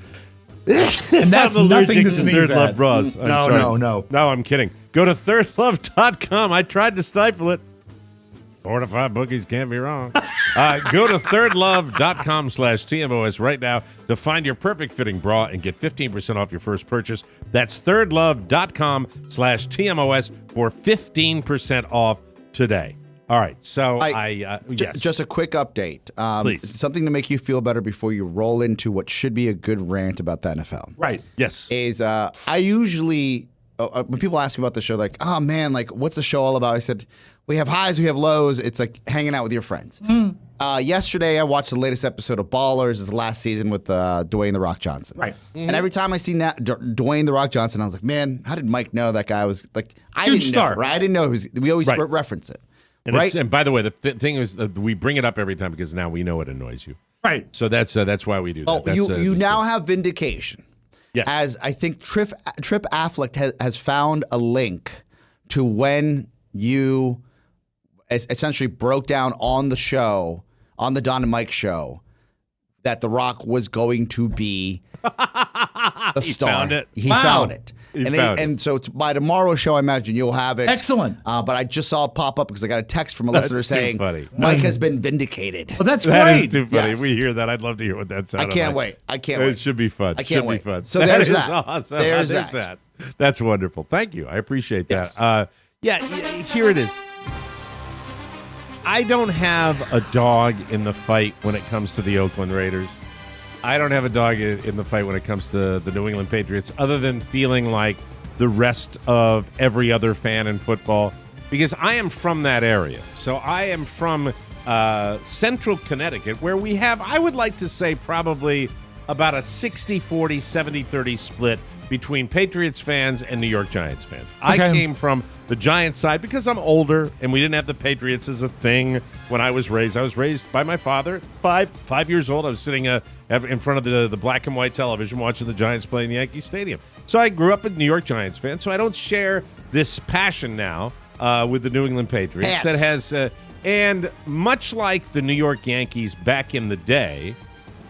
And that's I'm nothing to allergic sneeze Third at. Love bras. I'm sorry. No. No, I'm kidding. Go to thirdlove.com. I tried to stifle it. 4 to 5 bookies can't be wrong. Go to thirdlove.com/TMOS right now to find your perfect fitting bra and get 15% off your first purchase. That's thirdlove.com/TMOS for 15% off today. All right, so yes. Just a quick update. Please. Something to make you feel better before you roll into what should be a good rant about the NFL. Right. Yes. Is I usually, when people ask me about the show, like, oh man, like, what's the show all about? I said, we have highs, we have lows. It's like hanging out with your friends. Yesterday, I watched the latest episode of Ballers. It's the last season with Dwayne "The Rock" Johnson. Right. And every time I see Dwayne "The Rock" Johnson, I was like, man, how did Mike know that guy was like? I Huge didn't star. know, right? I didn't know. We always reference it. And, right? and by the way, the thing is, we bring it up every time because now we know it annoys you. Right. So that's why we do that. Oh, That's, you now have vindication. Yes. As I think Trip Affleck has found a link to when you essentially broke down on the show, on the Don and Mike show, that The Rock was going to be the star. Found it. He Wow. found it. He found it. And so by tomorrow's show, I imagine you'll have it. Excellent. But I just saw it pop up because I got a text from a That's listener too saying, funny. Mike has been vindicated. Well, that's great. That is too funny. Yes. We hear that. I'd love to hear what that sounds I like. can't wait. I can't It wait. should be fun. I can't should wait. be fun. So there's is that. Awesome. There's I think that. That's wonderful. Thank you. I appreciate that. Yes. Here it is. I don't have a dog in the fight when it comes to the Oakland Raiders. I don't have a dog in the fight when it comes to the New England Patriots, other than feeling like the rest of every other fan in football, because I am from that area. So I am from central Connecticut, where we have, I would like to say, probably about a 60-40, 70-30 split between Patriots fans and New York Giants fans. Okay. I came from the Giants side because I'm older, and we didn't have the Patriots as a thing when I was raised. I was raised by my father, five years old. I was sitting in front of the black and white television watching the Giants play in Yankee Stadium. So I grew up a New York Giants fan, so I don't share this passion now with the New England Patriots. That has, and much like the New York Yankees back in the day,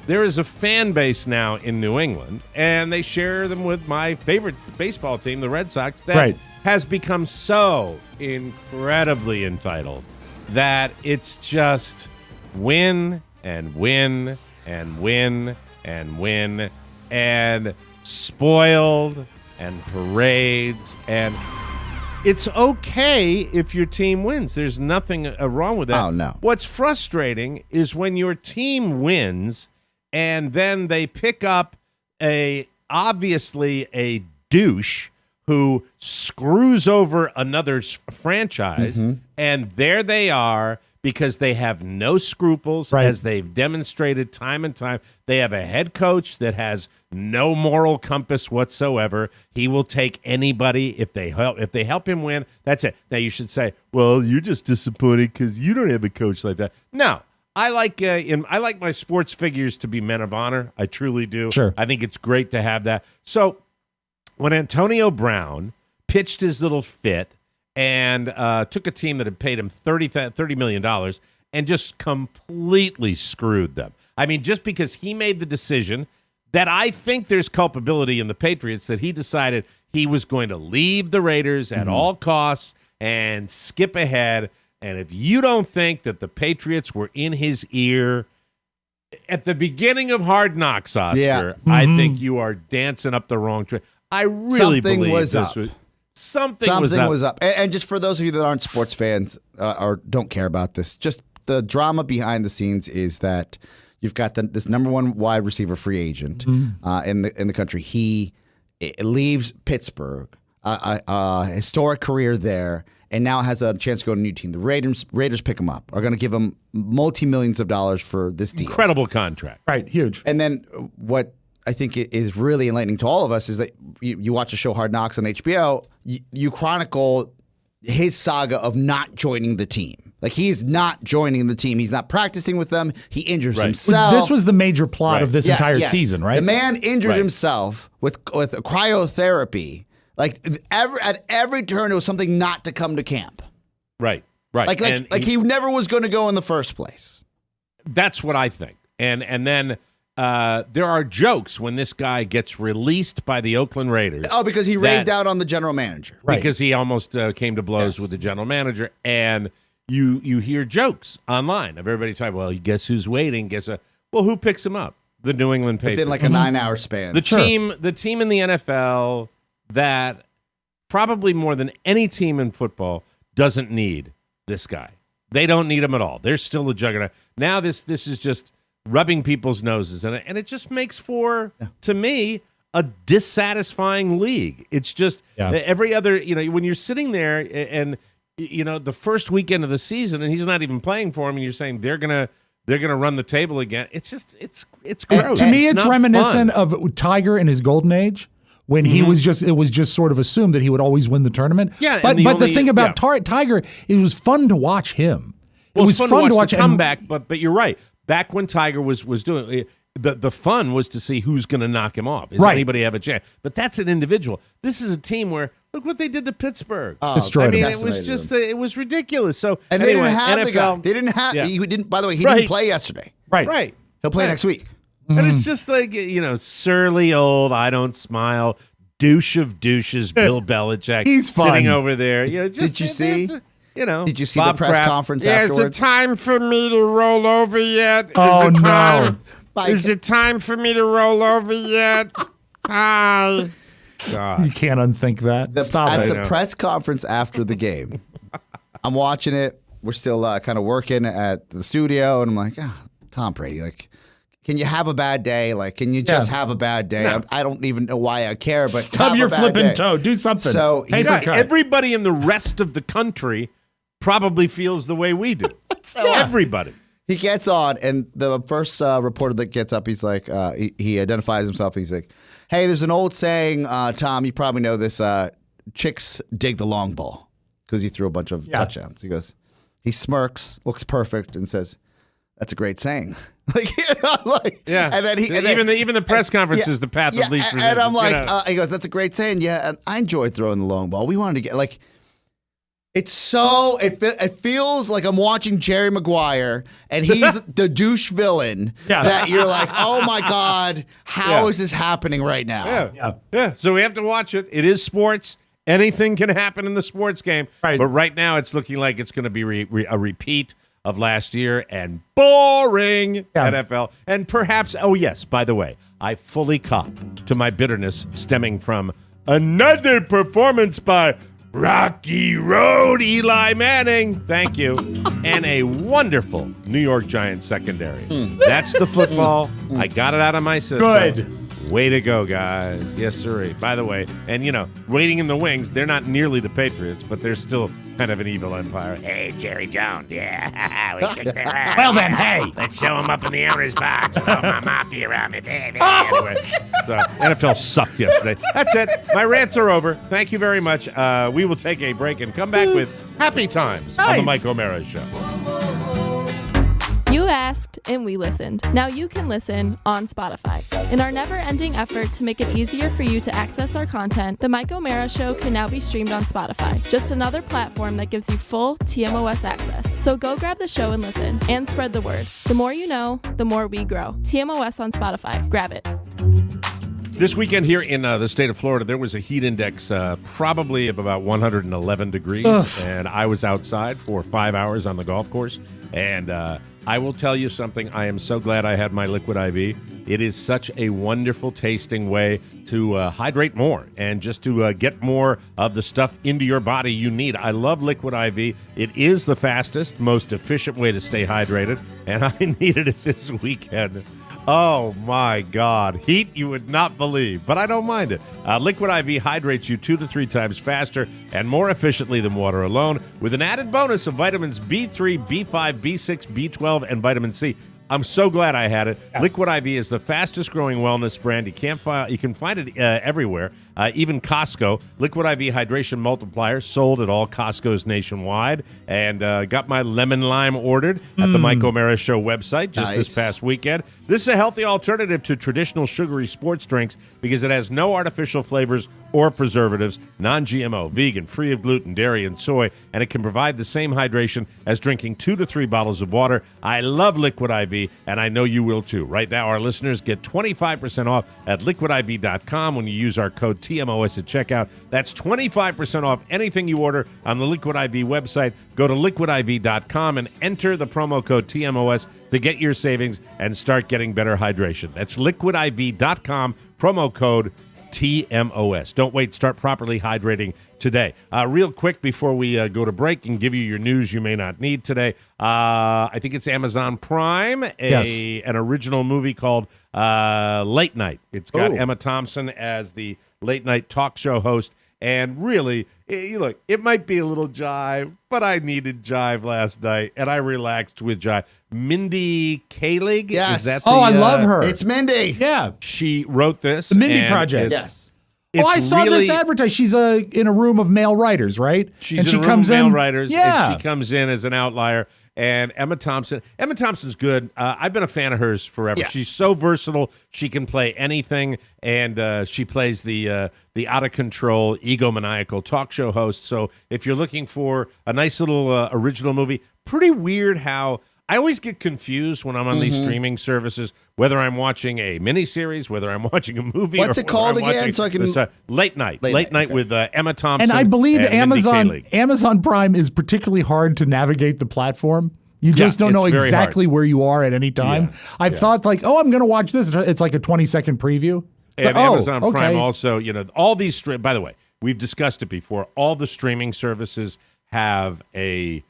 there is a fan base now in New England, and they share them with my favorite baseball team, the Red Sox, that has become so incredibly entitled that it's just win and win and win and win and spoiled and parades, and it's okay if your team wins. There's nothing wrong with that. Oh, no. What's frustrating is when your team wins and then they pick up obviously a douche who screws over another franchise, and there they are because they have no scruples, as they've demonstrated time and time. They have a head coach that has no moral compass whatsoever. He will take anybody if they help him win. That's it. Now you should say, well, you're just disappointed because you don't have a coach like that. No. I like my sports figures to be men of honor. I truly do. Sure. I think it's great to have that. So when Antonio Brown pitched his little fit and took a team that had paid him $30 million and just completely screwed them. I mean, just because he made the decision that I think there's culpability in the Patriots, that he decided he was going to leave the Raiders at all costs and skip ahead. And if you don't think that the Patriots were in his ear at the beginning of Hard Knocks, Oscar, I think you are dancing up the wrong track. I really believe something was up. And just for those of you that aren't sports fans or don't care about this, just the drama behind the scenes is that you've got this number one wide receiver free agent in the country. He leaves Pittsburgh, a historic career there, and now has a chance to go to a new team. The Raiders pick him up, are going to give him multi-millions of dollars for this deal. Incredible contract. Right, huge. And then what I think is really enlightening to all of us is that you watch the show Hard Knocks on HBO, you chronicle his saga of not joining the team. Like, he's not joining the team. He's not practicing with them. He injures himself. This was the major plot of this entire season, right? The man injured himself with cryotherapy. Like, at every turn, it was something not to come to camp. Right. Like he never was going to go in the first place. That's what I think. And then there are jokes when this guy gets released by the Oakland Raiders. Oh, because he raved out on the general manager. Right. Because he almost came to blows with the general manager. And you hear jokes online of everybody talking, well, guess who's waiting? Well, who picks him up? The New England Patriots. Within like a 9-hour span. The team in the NFL that probably more than any team in football doesn't need this guy. They don't need him at all. They're still a juggernaut. Now this is just rubbing people's noses in it, and it just makes for, to me, a dissatisfying league. It's just every other, when you're sitting there and the first weekend of the season and he's not even playing for him, and you're saying they're gonna run the table again. It's just it's gross. To me, it's reminiscent of Tiger in his golden age, when it was just sort of assumed that he would always win the tournament. Yeah, but the thing about Tiger, it was fun to watch him. It was fun to watch the comeback, but you're right. Back when Tiger was doing it, the fun was to see who's going to knock him off. Does anybody have a chance? But that's an individual. This is a team where, look what they did to Pittsburgh. Destroyed him. It was just it was ridiculous. So and anyway, they didn't have NFL, the guy. They didn't have. He didn't. By the way, he didn't play yesterday. Right. He'll play next week. And it's just like surly old. I don't smile. Douche of douches, Bill Belichick. He's fun. Sitting over there. Did you see? Did you see Bob the press Kraft. conference afterwards? Is it time for me to roll over yet? Oh, no. Is it time for me to roll over yet? Hi. God. You can't unthink that. Stop at it. At the press conference after the game, I'm watching it. we're still kind of working at the studio, and I'm like, Tom Brady, like, can you have a bad day? Like, can you just have a bad day? No. I don't even know why I care, but stub have your a bad flipping day. toe. Do something. So everybody in the rest of the country probably feels the way we do. Everybody. He gets on, and the first reporter that gets up, he's like, he identifies himself. He's like, hey, there's an old saying, Tom, you probably know this, chicks dig the long ball, because he threw a bunch of touchdowns. He goes, he smirks, looks perfect, and says, that's a great saying. And then even the press conference is the path of least resistance. And I'm like, he goes, that's a great saying. Yeah, and I enjoyed throwing the long ball. We wanted to get, like, it's so, it feels like I'm watching Jerry Maguire, and he's the douche villain that you're like, oh my God, how is this happening right now? Yeah. So we have to watch it. It is sports. Anything can happen in the sports game. Right. But right now it's looking like it's going to be a repeat of last year and boring NFL. And perhaps, by the way, I fully cop to my bitterness stemming from another performance by Rocky Road Eli Manning. Thank you. And a wonderful New York Giants secondary. That's the football. I got it out of my system. Good. Way to go, guys. Yes, sir. By the way, and waiting in the wings, they're not nearly the Patriots, but they're still kind of an evil empire. Hey, Jerry Jones. Yeah. We kicked their ass. Well then, hey. Let's show him up in the owner's box with all my mafia around me, baby. Anyway, so NFL sucked yesterday. That's it. My rants are over. Thank you very much. We will take a break and come back with Happy Times on the Mike O'Mara Show. You asked, and we listened. Now you can listen on Spotify. In our never-ending effort to make it easier for you to access our content, The Mike O'Mara Show can now be streamed on Spotify, just another platform that gives you full TMOS access. So go grab the show and listen, and spread the word. The more you know, the more we grow. TMOS on Spotify. Grab it. This weekend here in the state of Florida, there was a heat index probably of about 111 degrees, and I was outside for 5 hours on the golf course, and I will tell you something. I am so glad I had my Liquid IV. It is such a wonderful tasting way to hydrate more and just to get more of the stuff into your body you need. I love Liquid IV. It is the fastest, most efficient way to stay hydrated, and I needed it this weekend. Oh, my God. Heat you would not believe, but I don't mind it. Liquid IV hydrates you 2 to 3 times faster and more efficiently than water alone, with an added bonus of vitamins B3, B5, B6, B12, and vitamin C. I'm so glad I had it. Yeah. Liquid IV is the fastest growing wellness brand. You can find it everywhere, even Costco. Liquid IV Hydration Multiplier sold at all Costco's nationwide. And got my lemon lime ordered at the Mike O'Mara Show website just this past weekend. This is a healthy alternative to traditional sugary sports drinks because it has no artificial flavors or preservatives, non-GMO, vegan, free of gluten, dairy, and soy, and it can provide the same hydration as drinking 2 to 3 bottles of water. I love Liquid IV, and I know you will too. Right now, our listeners get 25% off at liquidiv.com when you use our code TMOS at checkout. That's 25% off anything you order on the Liquid IV website. Go to liquidiv.com and enter the promo code TMOS to get your savings and start getting better hydration. That's liquidiv.com, promo code TMOS. Don't wait. Start properly hydrating today. Real quick before we go to break and give you your news you may not need today, I think it's Amazon Prime, an original movie called Late Night. It's got Emma Thompson as the late night talk show host. And really, look, it might be a little jive, but I needed jive last night, and I relaxed with jive. Mindy Kaling? Yes. Is that I love her. It's Mindy. Yeah. She wrote this. The Mindy Project. Yes. I saw this advertised. She's in a room of male writers, right? She's in a room of male writers. Yeah. And she comes in as an outlier. And Emma Thompson's good. I've been a fan of hers forever. Yeah. She's so versatile. She can play anything, and she plays the out of control, egomaniacal talk show host. So if you're looking for a nice little original movie, pretty weird how I always get confused when I'm on these streaming services, whether I'm watching a miniseries, whether I'm watching a movie. What's it called again? So I can Late Night with Emma Thompson. And I believe and Amazon Prime is particularly hard to navigate the platform. You just don't know exactly where you are at any time. Yeah. I've thought like, I'm going to watch this. It's like a 20-second preview. It's and Amazon Prime also, all these. By the way, we've discussed it before. All the streaming services have a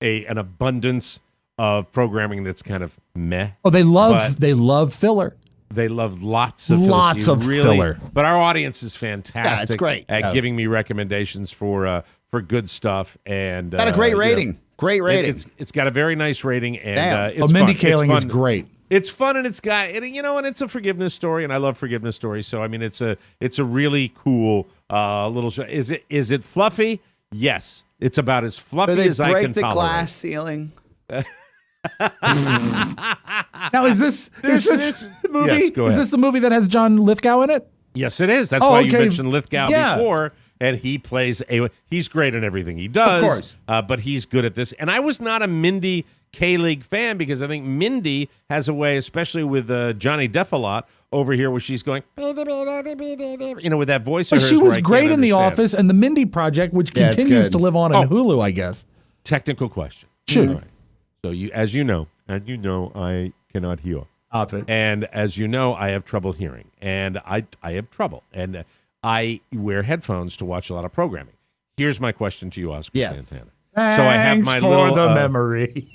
an abundance of programming that's kind of meh. Oh, they love filler. They love lots of filler. But our audience is fantastic. Yeah, it's great. At giving me recommendations for good stuff, and got a great rating. Great rating. It's got a very nice rating, and it's Mindy fun. Kaling is great. It's fun, and it's got and it's a forgiveness story, and I love forgiveness stories. So I mean, it's a really cool little show. Is it fluffy? Yes, it's about as fluffy as I can tolerate. Break the glass ceiling. Now, is this movie? Yes, go ahead. Is this the movie that has John Lithgow in it? Yes, it is. That's why you mentioned Lithgow before. And he plays he's great in everything he does. Of course. But he's good at this. And I was not a Mindy Kaling fan because I think Mindy has a way, especially with Johnny Depp a lot over here, where she's going, with that voice of hers. She was great in understand. The Office and the Mindy Project, which continues to live on in Hulu, I guess. Technical question. Sure. Right. So as you know, I cannot hear. And as you know, I have trouble hearing, and I have trouble, and I wear headphones to watch a lot of programming. Here's my question to you, Oscar Santana. So I have my little memory.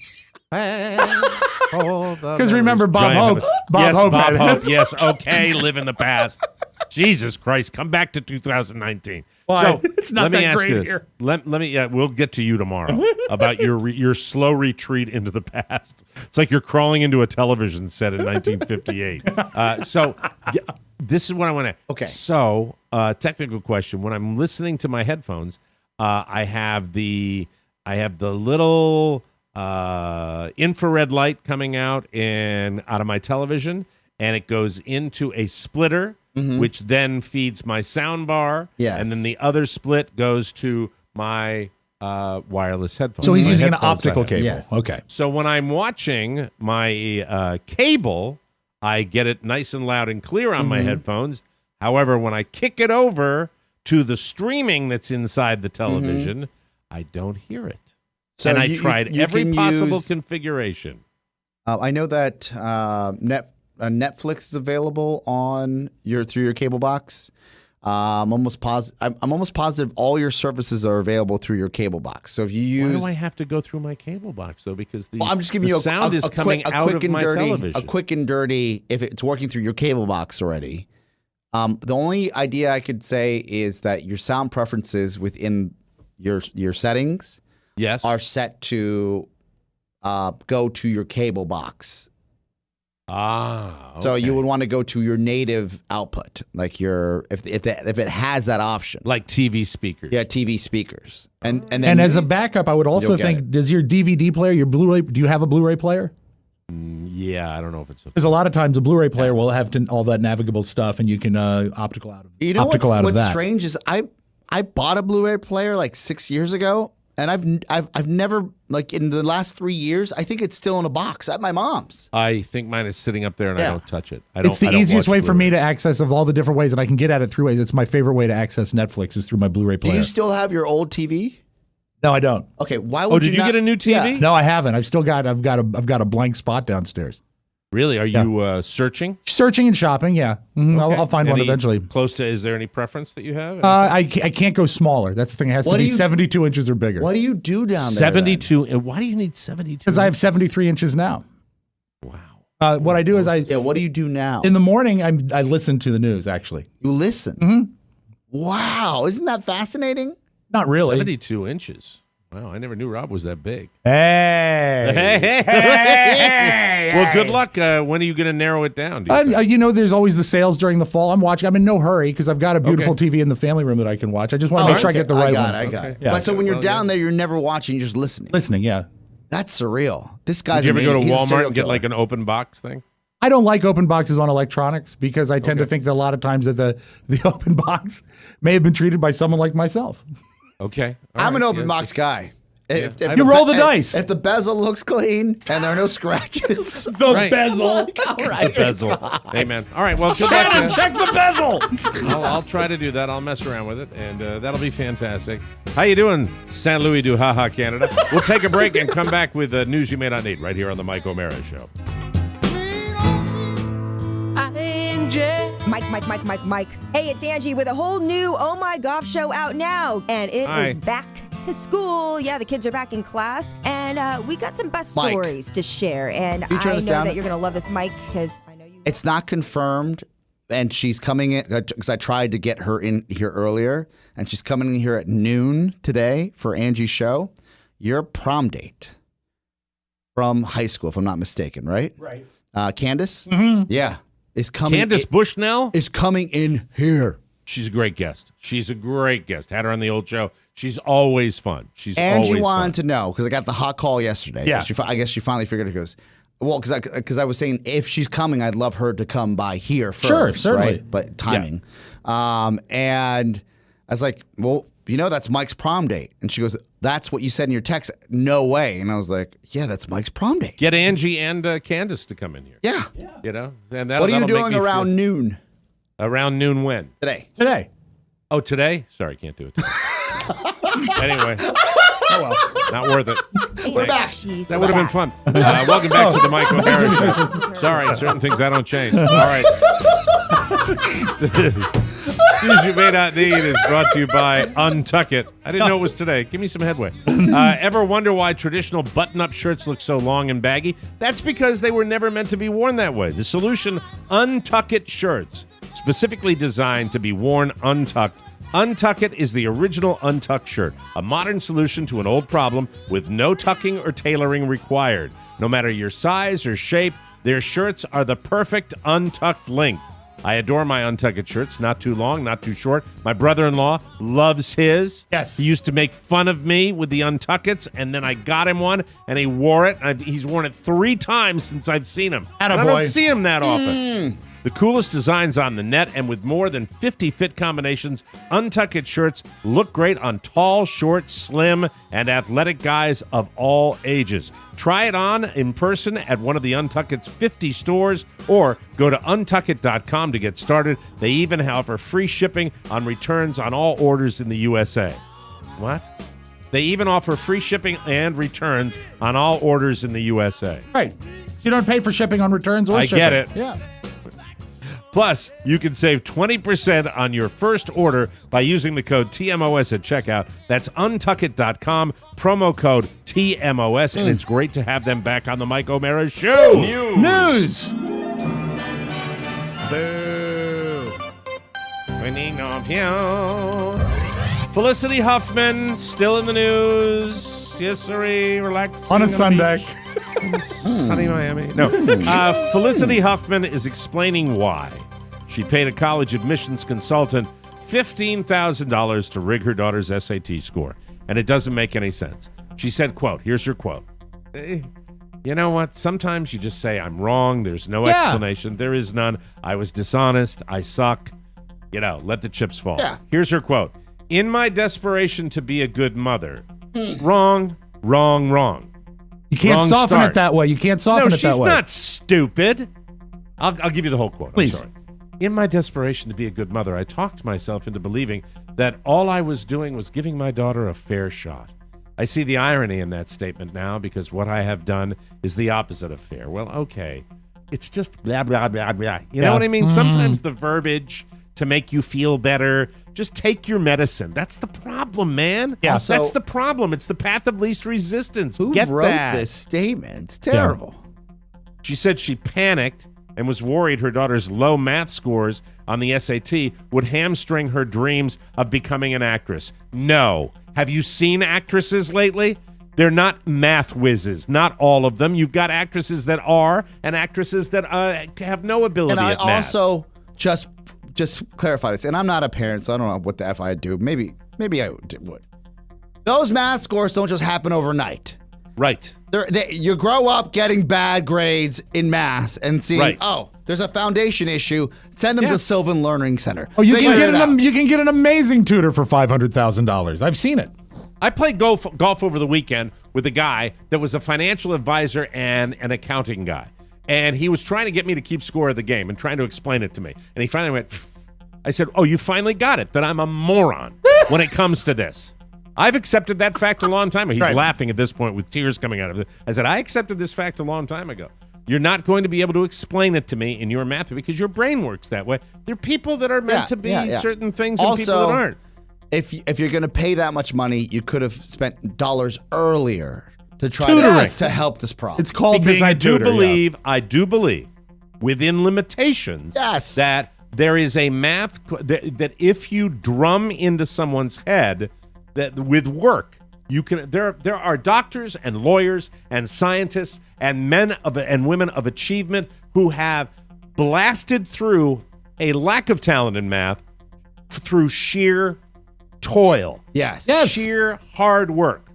Because remember Bob Hope. Bob Hope. Yes, okay, live in the past. Jesus Christ, come back to 2019. Why? So It's not let me that ask great you this. here. Let me. We'll get to you tomorrow about your slow retreat into the past. It's like you're crawling into a television set in 1958. This is what I want to. Okay. So, technical question: when I'm listening to my headphones, I have the little infrared light coming out of my television, and it goes into a splitter, which then feeds my sound bar. Yes. And then the other split goes to my wireless headphones. So he's using an headphones optical cable. Yes. Okay. So when I'm watching my cable, I get it nice and loud and clear on my headphones. However, when I kick it over to the streaming that's inside the television, I don't hear it. So and I tried every possible configuration. I know that Netflix is available through your cable box. I'm almost positive all your services are available through your cable box. So if you use, why do I have to go through my cable box though? Because I'm just giving you sound is coming out of my television. A quick and dirty. If it's working through your cable box already, the only idea I could say is that your sound preferences within your settings, are set to go to your cable box. Okay. So you would want to go to your native output, like if it has that option, like TV speakers. Yeah, TV speakers. And as a backup, I would also think: does your DVD player, your Blu-ray, do you have a Blu-ray player? Yeah, I don't know if it's because a lot of times a Blu-ray player will have all that navigable stuff, and you can optical out of. You know what's that. strange is I bought a Blu-ray player like 6 years ago. And I've never, like in the last 3 years, I think it's still in a box at my mom's. I think mine is sitting up there and I don't touch it. It's the easiest way for me to access of all the different ways that I can get at it through ways. It's my favorite way to access Netflix is through my Blu-ray player. Do you still have your old TV? No, I don't. Okay, why would did you get a new TV? Yeah. No, I haven't. I've got a blank spot downstairs. Really? Are you searching? Searching and shopping, yeah. Mm-hmm. Okay. I'll find one eventually. Close to? Is there any preference that you have? I can't go smaller. That's the thing. It has to be 72 inches or bigger. What do you do down there? 72. And why do you need 72? Because I have 73 inches now. Wow. What I do is what do you do now? In the morning, I listen to the news. Actually, you listen. Mm-hmm. Wow, isn't that fascinating? Not really. 72 inches. Wow, I never knew Rob was that big. Hey. Well, good luck. When are you going to narrow it down? There's always the sales during the fall. I'm in no hurry because I've got a beautiful TV in the family room that I can watch. I just want to make sure I get the right one. I got it. Yeah. But so when you're down there, you're never watching, you're just listening. Listening, yeah. That's surreal. This guy's Did you ever go to Walmart and get like an open box thing? I don't like open boxes on electronics because I tend to think that a lot of times that the open box may have been treated by someone like myself. Okay. I'm an open box guy. If you roll the dice. If the bezel looks clean and there are no scratches. Bezel. All right. The bezel. Amen. All right. Well, good luck. Check the bezel. I'll try to do that. I'll mess around with it, and that'll be fantastic. How you doing, St. Louis du Haha, Canada? We'll take a break and come back with news you may not need right here on the Mike O'Mara Show. Mike. Hey, it's Angie with a whole new Oh My Golf show out now. And it is back to school. Yeah, the kids are back in class. And we got some bus Mike. stories to share. And you turn I this know down? that you're going to love this, Mike, because I know you. It's not confirmed, and she's coming in because I tried to get her in here earlier, and she's coming in here at noon today for Angie's show. Your prom date from high school, if I'm not mistaken, right? Right. Candace? Mm-hmm. Yeah. Is coming. Candace Bushnell is coming in here. She's a great guest. She's a great guest. Had her on the old show. She's always fun. She's Angie always wanted fun. to know because I got the hot call yesterday. Yeah. I guess she finally figured it. Goes, well, because I was saying if she's coming, I'd love her to come by here first. Sure, certainly. Right? But timing. And I was like, well, that's Mike's prom date. And she goes, that's what you said in your text. No way. And I was like, yeah, that's Mike's prom date. Get Angie and Candace to come in here. Yeah. And What are you doing around noon? Around noon when? Today. Oh, today? Sorry, can't do it today. Anyway. Oh, well. Not worth it. We're back. That would have been fun. Welcome back to the Mike O'Hara Show. Sorry, certain things I don't change. All right. News you may not need is brought to you by Untuck It. I didn't know it was today. Give me some headway. Ever wonder why traditional button-up shirts look so long and baggy? That's because they were never meant to be worn that way. The solution, Untuck It shirts, specifically designed to be worn untucked. Untuck It is the original untucked shirt, a modern solution to an old problem with no tucking or tailoring required. No matter your size or shape, their shirts are the perfect untucked length. I adore my Untuck It shirts. Not too long, not too short. My brother-in-law loves his. Yes. He used to make fun of me with the Untuck It's, and then I got him one, and he wore it. He's worn it 3 times since I've seen him. Attaboy. I don't see him that often. The coolest designs on the net, and with more than 50 fit combinations, Untuck It shirts look great on tall, short, slim, and athletic guys of all ages. Try it on in person at one of the Untuck It's 50 stores, or go to untuckit.com to get started. They even offer free shipping on returns on all orders in the USA. What? They even offer free shipping and returns on all orders in the USA. Right. So you don't pay for shipping on returns or shipping. I get it. Yeah. Plus, you can save 20% on your first order by using the code TMOS at checkout. That's untuckit.com, promo code TMOS, and it's great to have them back on the Mike O'Hara Show. News. Boo. Winning of you. Felicity Huffman, still in the news. Yes, sirree, relax. On a Sunday. Sunny Miami. No. Felicity Huffman is explaining why she paid a college admissions consultant $15,000 to rig her daughter's SAT score. And it doesn't make any sense. She said, quote, here's her quote. You know what? Sometimes you just say, I'm wrong. There's no explanation. There is none. I was dishonest. I suck. Let the chips fall. Yeah. Here's her quote. In my desperation to be a good mother. Wrong, wrong, wrong. You can't Wrong soften start. it that way. You can't soften it that way. No, she's not stupid. I'll give you the whole quote. Please. I'm sorry. In my desperation to be a good mother, I talked myself into believing that all I was doing was giving my daughter a fair shot. I see the irony in that statement now because what I have done is the opposite of fair. Well, okay. It's just blah, blah, blah, blah. You know what I mean? Sometimes the verbiage to make you feel better, just take your medicine. That's the problem, man. Yeah. Also, that's the problem. It's the path of least resistance. Who Get wrote that. this statement? It's terrible. She said she panicked and was worried her daughter's low math scores on the SAT would hamstring her dreams of becoming an actress. No. Have you seen actresses lately? They're not math whizzes. Not all of them. You've got actresses that are and actresses that have no ability And I at math. also just clarify this, and I'm not a parent, so I don't know what the F I'd do. Maybe I would. Those math scores don't just happen overnight. Right. You grow up getting bad grades in math and seeing, there's a foundation issue. Send them to Sylvan Learning Center. Oh, you can get an amazing tutor for $500,000. I've seen it. I played golf over the weekend with a guy that was a financial advisor and an accounting guy. And he was trying to get me to keep score of the game and trying to explain it to me. And he finally went, I said, oh, you finally got it, that I'm a moron when it comes to this. I've accepted that fact a long time ago. He's laughing at this point with tears coming out of it. I said, I accepted this fact a long time ago. You're not going to be able to explain it to me in your math because your brain works that way. There are people that are meant to be certain things and people that aren't. if you're going to pay that much money, you could have spent dollars earlier to try to help this problem. It's called because being I a do tutor, believe, within limitations, that there is a math that if you drum into someone's head that with work. You can. There are doctors and lawyers and scientists and men and women of achievement who have blasted through a lack of talent in math through sheer toil. Yes. Sheer hard work.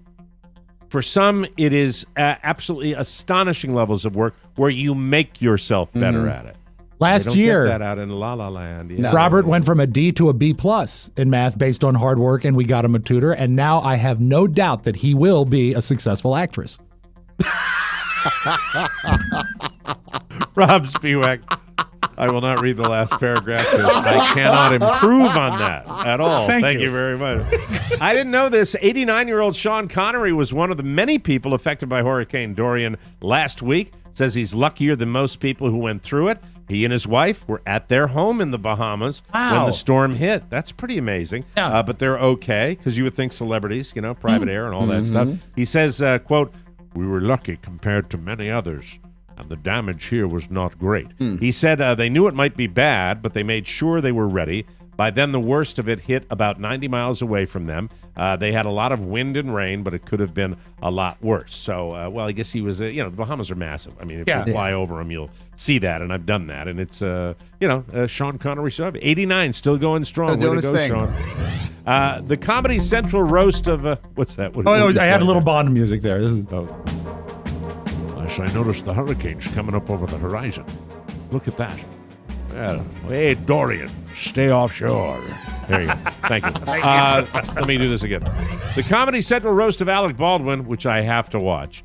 For some, it is absolutely astonishing levels of work where you make yourself better at it. Last year, get that out in La La Land. Yeah. Robert went from a D to a B+ in math based on hard work, and we got him a tutor. And now I have no doubt that he will be a successful actress. Rob Spiewak, I will not read the last paragraph. I cannot improve on that at all. Thank you very much. I didn't know this. 89-year-old Sean Connery was one of the many people affected by Hurricane Dorian last week. Says he's luckier than most people who went through it. He and his wife were at their home in the Bahamas when the storm hit. That's pretty amazing. Yeah. But they're okay, because you would think celebrities, private air and all that stuff. He says, quote, "We were lucky compared to many others, and the damage here was not great." He said they knew it might be bad, but they made sure they were ready. By then, the worst of it hit about 90 miles away from them. They had a lot of wind and rain, but it could have been a lot worse. So, I guess he was, the Bahamas are massive. I mean, if you fly over them, you'll see that, and I've done that. And it's, Sean Connery sub, 89, still going strong. Way to go, Sean. The Comedy Central roast of, what's that? I had a little Bond music there. This is... I noticed the hurricane's coming up over the horizon. Look at that. Hey, Dorian, stay offshore. There you go. Thank you. Let me do this again. The Comedy Central roast of Alec Baldwin, which I have to watch,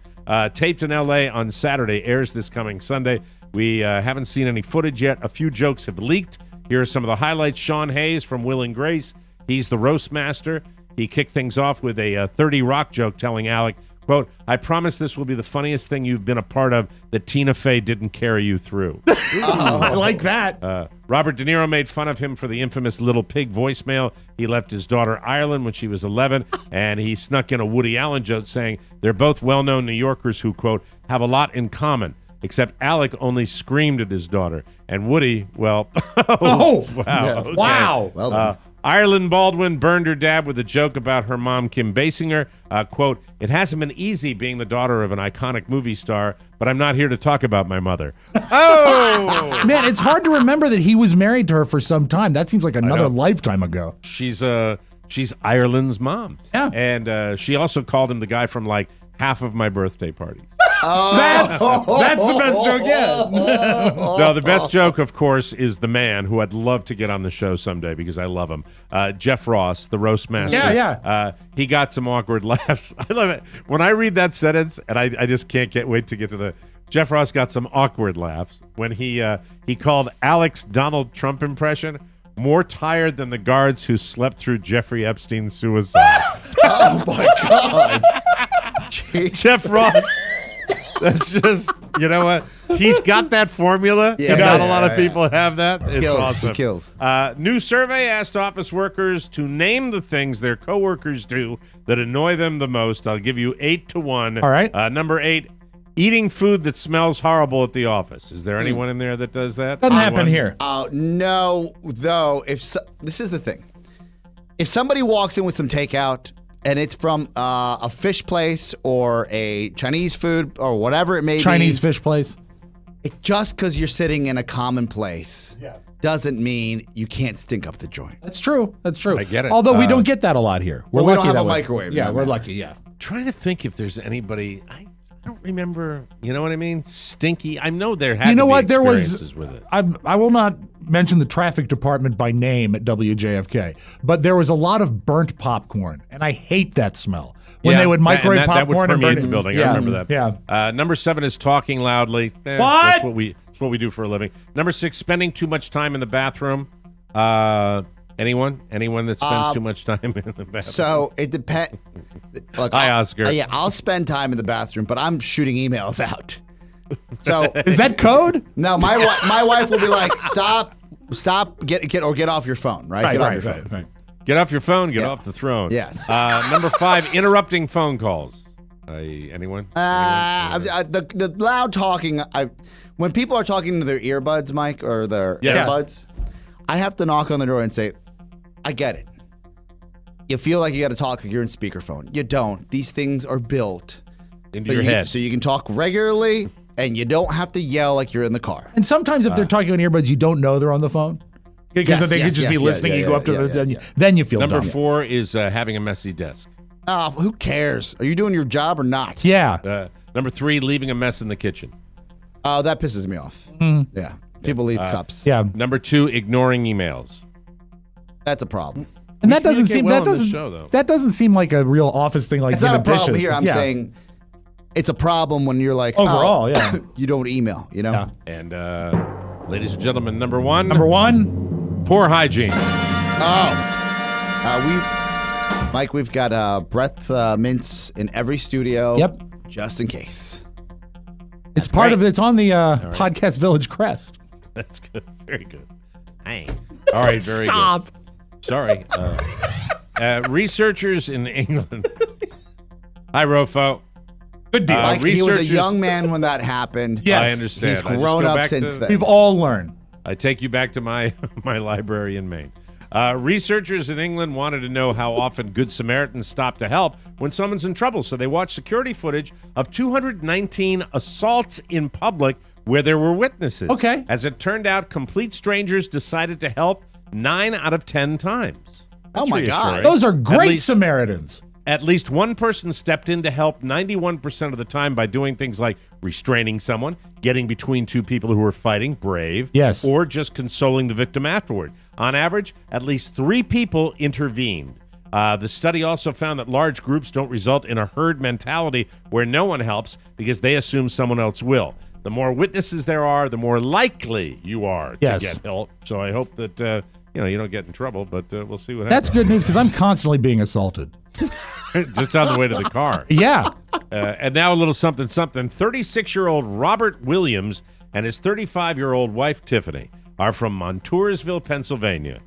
taped in L.A. on Saturday, airs this coming Sunday. We haven't seen any footage yet. A few jokes have leaked. Here are some of the highlights. Sean Hayes from Will and Grace. He's the roast master. He kicked things off with a 30 Rock joke telling Alec, quote, "I promise this will be the funniest thing you've been a part of that Tina Fey didn't carry you through." I like that. Robert De Niro made fun of him for the infamous Little Pig voicemail. He left his daughter Ireland when she was 11, and he snuck in a Woody Allen joke saying they're both well-known New Yorkers who, quote, "have a lot in common, except Alec only screamed at his daughter. And Woody, well, wow. Yeah. Okay. Wow. Well done. Ireland Baldwin burned her dad with a joke about her mom, Kim Basinger. Quote, "It hasn't been easy being the daughter of an iconic movie star, but I'm not here to talk about my mother." Oh! Man, it's hard to remember that he was married to her for some time. That seems like another lifetime ago. She's Ireland's mom. Yeah. And she also called him the guy from like half of my birthday parties. That's the best joke yet. No, the best joke, of course, is the man who I'd love to get on the show someday because I love him. Jeff Ross, the roast master. Yeah. He got some awkward laughs. I love it. When I read that sentence, and I just can't wait to get to the... Jeff Ross got some awkward laughs when he called Alex Donald Trump impression more tired than the guards who slept through Jeffrey Epstein's suicide. Oh, my God. Jesus. Jeff Ross... That's just, you know what? He's got that formula. Yeah, not a lot of people have that. It's awesome. He kills. New survey asked office workers to name the things their coworkers do that annoy them the most. I'll give you 8 to 1. All right. Number 8, eating food that smells horrible at the office. Is there anyone in there that does that? Doesn't happen here. No, though. This is the thing. If somebody walks in with some takeout, and it's from a fish place or a Chinese food or whatever it may be. Chinese fish place. It's just because you're sitting in a common place doesn't mean you can't stink up the joint. That's true. That's true. I get it. Although we don't get that a lot here. We don't have a microwave. Yeah, we're lucky, yeah. Trying to think if there's anybody... I don't remember, you know what I mean? Stinky. I know there had to be experiences with it. I will not mention the traffic department by name at WJFK, but there was a lot of burnt popcorn, and I hate that smell. When they would microwave popcorn that would and burn permeate it. the building. I remember that. Yeah. Number 7 is talking loudly. What? That's what we do for a living. Number 6, spending too much time in the bathroom. Anyone that spends too much time in the bathroom? So it depends. Hi, Oscar. Yeah, I'll spend time in the bathroom, but I'm shooting emails out. So is that code? No, my wife will be like, stop, get off your phone, right? Get off your phone. Right. Get off your phone. Get off the throne. Yes. Number 5, interrupting phone calls. Anyone? The loud talking. When people are talking to their earbuds, Mike, or their earbuds, I have to knock on the door and say, I get it. You feel like you got to talk like you're in speakerphone. You don't. These things are built into your head. So you can talk regularly and you don't have to yell like you're in the car. And sometimes if they're talking on earbuds, you don't know they're on the phone. Because they could just be listening and you go up to them, then you feel Number dumb. 4 is having a messy desk. Oh, who cares? Are you doing your job or not? Yeah. Number 3, leaving a mess in the kitchen. Oh, that pisses me off. Yeah. People leave cups. Yeah. Number 2, ignoring emails. That's a problem. And that doesn't seem that doesn't seem like a real office thing. Like It's not a problem dishes. here. I'm saying it's a problem when you're like overall, you don't email, you know? Yeah. And ladies and gentlemen, number 1. Number 1, poor hygiene. Mike, we've got breath mints in every studio. Yep. Just in case. It's part of it. It's on the Podcast Village crest. That's good. Very good. Hey. All right, very Stop. good. Sorry. Researchers in England. Hi, Rofo. Good deal. Mike, he was a young man when that happened. Yes. I understand. He's grown up since then. We've all learned. I take you back to my library in Maine. Researchers in England wanted to know how often Good Samaritans stop to help when someone's in trouble. So they watched security footage of 219 assaults in public where there were witnesses. Okay. As it turned out, complete strangers decided to help 9 out of 10 times. Oh, my God. Those are great Samaritans. At least one person stepped in to help 91% of the time by doing things like restraining someone, getting between two people who were fighting, brave, yes, or just consoling the victim afterward. On average, at least 3 people intervened. The study also found that large groups don't result in a herd mentality where no one helps because they assume someone else will. The more witnesses there are, the more likely you are to get help. So I hope that you don't get in trouble, but we'll see what happens. That's good news because I'm constantly being assaulted. Just on the way to the car. Yeah. And now a little something. 36-year-old Robert Williams and his 35-year-old wife, Tiffany, are from Montoursville, Pennsylvania.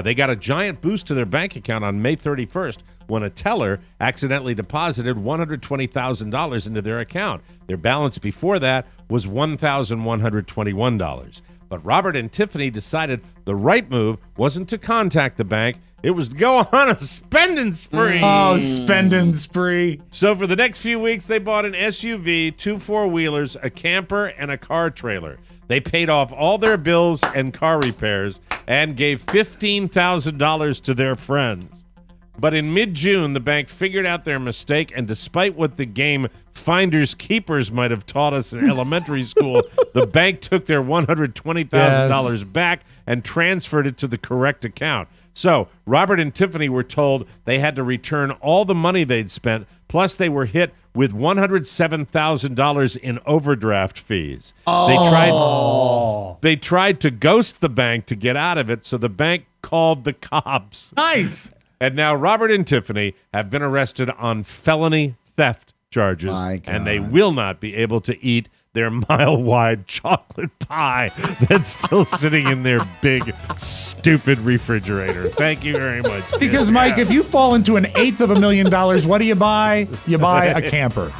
They got a giant boost to their bank account on May 31st when a teller accidentally deposited $120,000 into their account. Their balance before that was $1,121. But Robert and Tiffany decided the right move wasn't to contact the bank. It was to go on a spending spree. Oh, spending spree. So for the next few weeks, they bought an SUV, 2 4-wheelers, a camper, and a car trailer. They paid off all their bills and car repairs and gave $15,000 to their friends. But in mid-June, the bank figured out their mistake, and despite what the game Finders Keepers might have taught us in elementary school, the bank took their $120,000 back and transferred it to the correct account. So Robert and Tiffany were told they had to return all the money they'd spent, plus they were hit with $107,000 in overdraft fees. Oh. They tried to ghost the bank to get out of it, so the bank called the cops. Nice. And now Robert and Tiffany have been arrested on felony theft charges, and they will not be able to eat their mile-wide chocolate pie that's still sitting in their big, stupid refrigerator. Thank you very much. Because, Mike, if you fall into an $1,800,000, what do you buy? You buy a camper.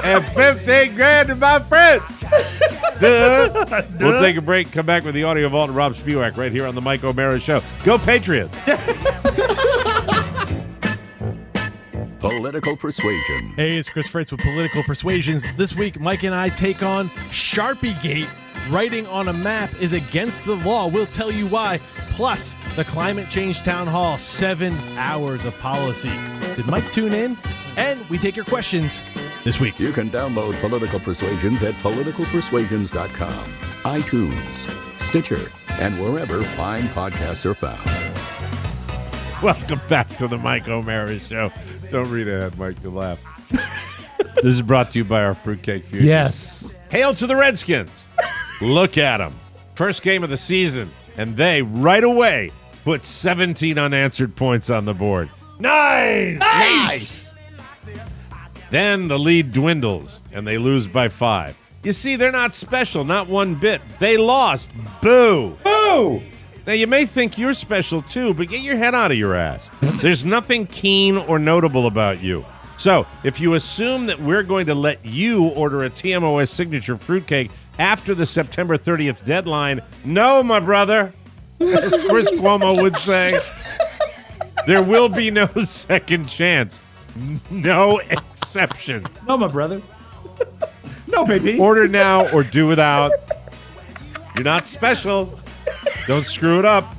And 15 grand to my friend. We'll take a break, come back with the audio vault of Rob Spewak right here on the Mike O'Mara Show. Go Patriots! Political Persuasion. Hey, it's Chris Fritz with Political Persuasions. This week, Mike and I take on Sharpiegate. Writing on a map is against the law. We'll tell you why. Plus, the Climate Change Town Hall, 7 hours of policy. Did Mike tune in? And we take your questions this week. You can download Political Persuasions at politicalpersuasions.com, iTunes, Stitcher, and wherever fine podcasts are found. Welcome back to the Mike O'Mara Show. Don't read ahead, Mike. You'll laugh. This is brought to you by our Fruitcake Futures. Yes. Hail to the Redskins. Look at them. First game of the season, and they, right away, put 17 unanswered points on the board. Nice! Nice! Then the lead dwindles, and they lose by 5. You see, they're not special, not one bit. They lost. Boo! Boo! Now, you may think you're special, too, but get your head out of your ass. There's nothing keen or notable about you. So, if you assume that we're going to let you order a TMOS signature fruitcake after the September 30th deadline, no, my brother, as Chris Cuomo would say, there will be no second chance. No exceptions. No, my brother. No, baby. Order now or do without. You're not special. Don't screw it up.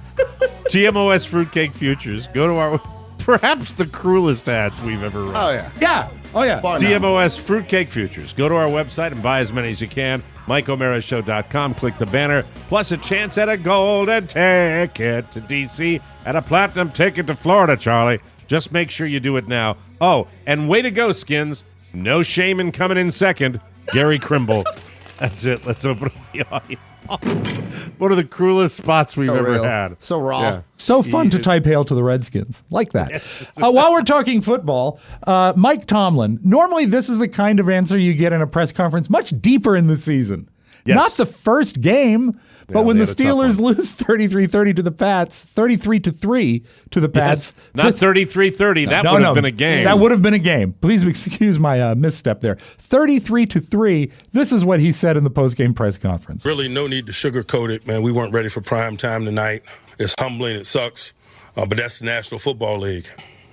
TMOS Fruitcake Futures. Go to our, perhaps the cruelest ads we've ever run. Oh, yeah. Yeah. Oh, yeah. TMOS Fruitcake Futures. Go to our website and buy as many as you can. MikeO'MaraShow.com. Click the banner. Plus a chance at a golden ticket to D.C. and a platinum ticket to Florida, Charlie. Just make sure you do it now. Oh, and way to go, Skins. No shame in coming in second. Gary Krimble. That's it. Let's open up the audio. One of the cruelest spots we've ever had. So raw. Yeah. So fun to type hail to the Redskins. Like that. While we're talking football, Mike Tomlin, normally this is the kind of answer you get in a press conference much deeper in the season. Yes. Not the first game, but when the Steelers lose 33-30 to the Pats, 33-3 to the Pats. Yes. Not 33-30. That would have been a game. That would have been a game. Please excuse my misstep there. 33-3. This is what he said in the post-game press conference. Really no need to sugarcoat it, man. We weren't ready for prime time tonight. It's humbling. It sucks. But that's the National Football League.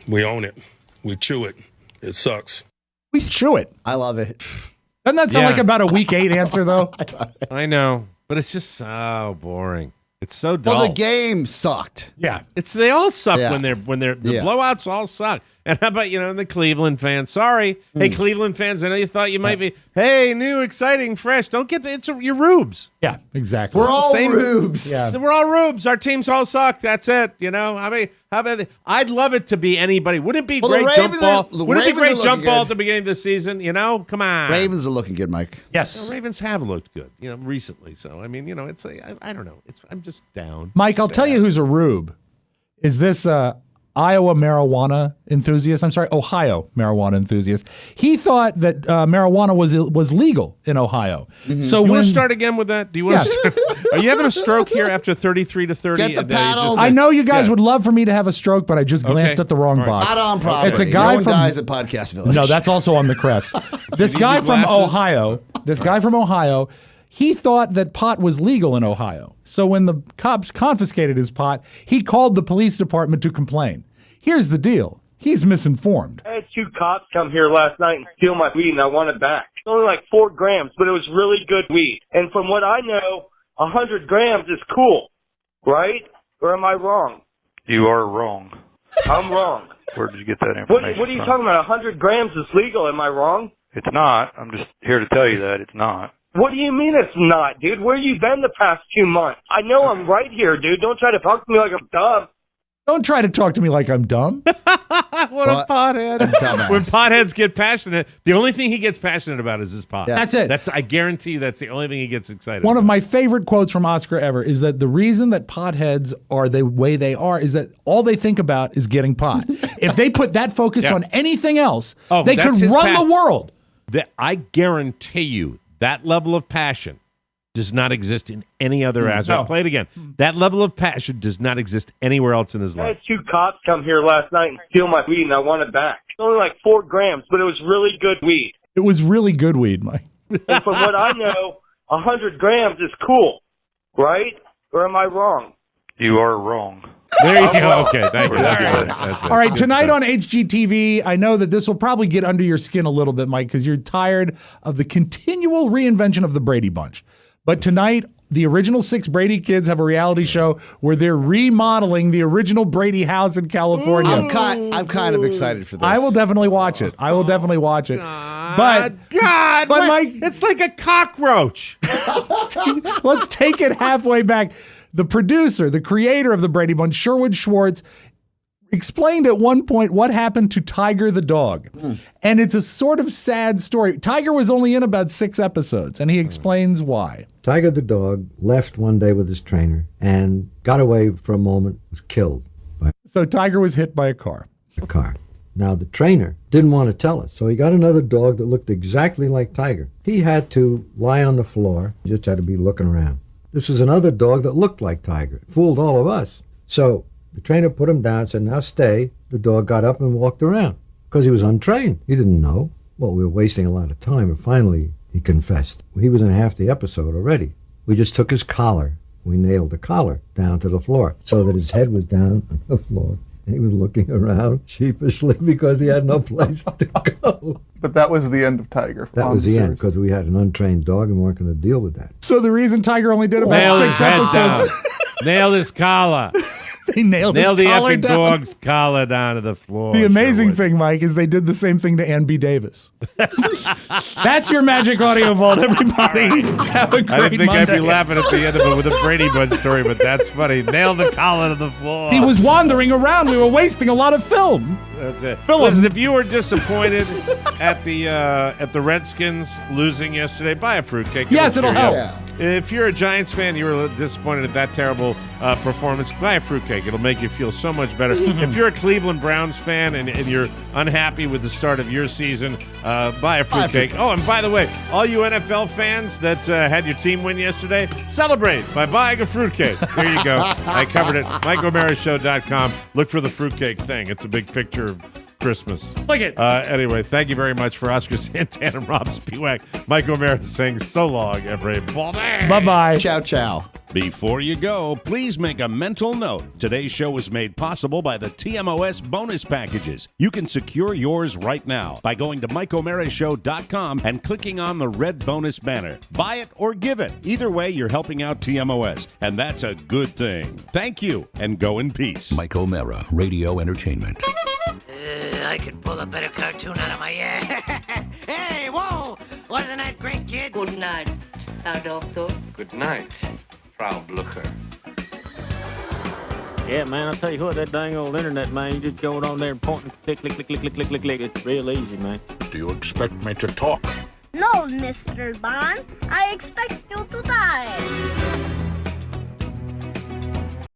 We own it. We chew it. It sucks. We chew it. I love it. Doesn't that sound like about a Week 8 answer, though? I know, but it's just so boring. It's so dull. Well, the game sucked. Yeah, they all suck when they're the blowouts all suck. And how about the Cleveland fans? Sorry, hey Cleveland fans, I know you thought you might be. Hey, new, exciting, fresh. Don't get you're rubes. Yeah, exactly. We're all rubes. Yeah, we're all rubes. Our teams all suck. That's it. I mean, how about? I'd love it to be anybody. Wouldn't it be great jump ball? Wouldn't it be great jump ball at the beginning of the season? Come on. Ravens are looking good, Mike. Yes, the Ravens have looked good. recently. So I mean, it's I don't know. I'm just down. Mike, I'll tell you who's a rube. Is this Ohio marijuana enthusiast? He thought that marijuana was legal in Ohio. Mm-hmm. So you want to start again with that? Do you want to start? Are you having a stroke here after 33-30? Get the paddles. I know you guys would love for me to have a stroke, but I just glanced at the wrong box. Not on property. It's a guy no one dies at Podcast Village. No, that's also on the crest. This guy from Ohio. He thought that pot was legal in Ohio. So when the cops confiscated his pot, he called the police department to complain. Here's the deal. He's misinformed. I had 2 cops come here last night and steal my weed, and I want it back. It's only like 4 grams, but it was really good weed. And from what I know, 100 grams is cool, right? Or am I wrong? You are wrong. I'm wrong. Where did you get that information What are you talking about? 100 grams is legal. Am I wrong? It's not. I'm just here to tell you that it's not. What do you mean it's not, dude? Where you been the past 2 months? I know I'm right here, dude. Don't try to talk to me like I'm dumb. Don't try to talk to me like I'm dumb. What a pothead. When potheads get passionate, the only thing he gets passionate about is his pot. Yeah. That's it. I guarantee you that's the only thing he gets excited One about. of my favorite quotes from Oscar ever is that the reason that potheads are the way they are is that all they think about is getting pot. If they put that focus on anything else, they could run the world. I guarantee you that level of passion does not exist in any other aspect. I'll play it again. That level of passion does not exist anywhere else in his life. I had 2 cops come here last night and steal my weed, and I want it back. It's only like 4 grams, but it was really good weed. It was really good weed, Mike. And from what I know, 100 grams is cool, right? Or am I wrong? You are wrong. There you go. Okay, thank you. That's it. All right, tonight on HGTV, I know that this will probably get under your skin a little bit, Mike, because you're tired of the continual reinvention of the Brady Bunch. But tonight, the original 6 Brady kids have a reality show where they're remodeling the original Brady house in California. I'm kind of excited for this. I will definitely watch it. But Mike, it's like a cockroach. Let's take it halfway back. The producer, the creator of the Brady Bunch, Sherwood Schwartz, explained at one point what happened to Tiger the dog. And it's a sort of sad story. Tiger was only in about 6 episodes, and he explains why. Tiger the dog left one day with his trainer and got away for a moment, was killed. So Tiger was hit by a car. Now, the trainer didn't want to tell us, so he got another dog that looked exactly like Tiger. He had to lie on the floor, just had to be looking around. This was another dog that looked like Tiger. It fooled all of us. So the trainer put him down and said, now stay. The dog got up and walked around because he was untrained. He didn't know. Well, we were wasting a lot of time, and finally he confessed. He was in half the episode already. We just took his collar. We nailed the collar down to the floor so that his head was down on the floor. And he was looking around sheepishly because he had no place to go. But that was the end of Tiger. That was the end because we had an untrained dog and we weren't going to deal with that. So the reason Tiger only did about Nail 6 his head episodes. down. Nail his collar. They nailed Nail his the collar effing down. dog's collar down to the floor. The amazing thing, Mike, is they did the same thing to Ann B. Davis. That's your Magic Audio Vault, everybody. Have a great I didn't think Monday. I'd be laughing at the end of it with a Brady Bunch story, but that's funny. Nail the collar to the floor. He was wandering around. We were wasting a lot of film. That's it. Philip. Listen, if you were disappointed at the Redskins losing yesterday, buy a fruitcake. Yes, it'll cheer you help. up. If you're a Giants fan, you were disappointed at that terrible performance, buy a fruitcake. It'll make you feel so much better. If you're a Cleveland Browns fan and you're unhappy with the start of your season, buy a fruitcake. Oh, and by the way, all you NFL fans that had your team win yesterday, celebrate by buying a fruitcake. There you go. I covered it. MikeO'MaraShow.com. Look for the fruitcake thing. It's a big picture of Christmas. Look it. Anyway, thank you very much for Oscar Santana and Rob Spiewak. Mike O'Mara saying so long, everybody. Bye-bye. Ciao, ciao. Before you go, please make a mental note. Today's show is made possible by the TMOS bonus packages. You can secure yours right now by going to MikeO'MaraShow.com and clicking on the red bonus banner. Buy it or give it. Either way, you're helping out TMOS, and that's a good thing. Thank you, and go in peace. Mike O'Mara, Radio Entertainment. I could pull a better cartoon out of my ass. Hey, whoa! Wasn't that great, kid? Good night, Herr Doctor. Good night, Frau Blucher. Yeah, man, I'll tell you what, that dang old internet, man, you just go on there and point and click, click, click, click, click, click, click, click. It's real easy, man. Do you expect me to talk? No, Mr. Bond. I expect you to die.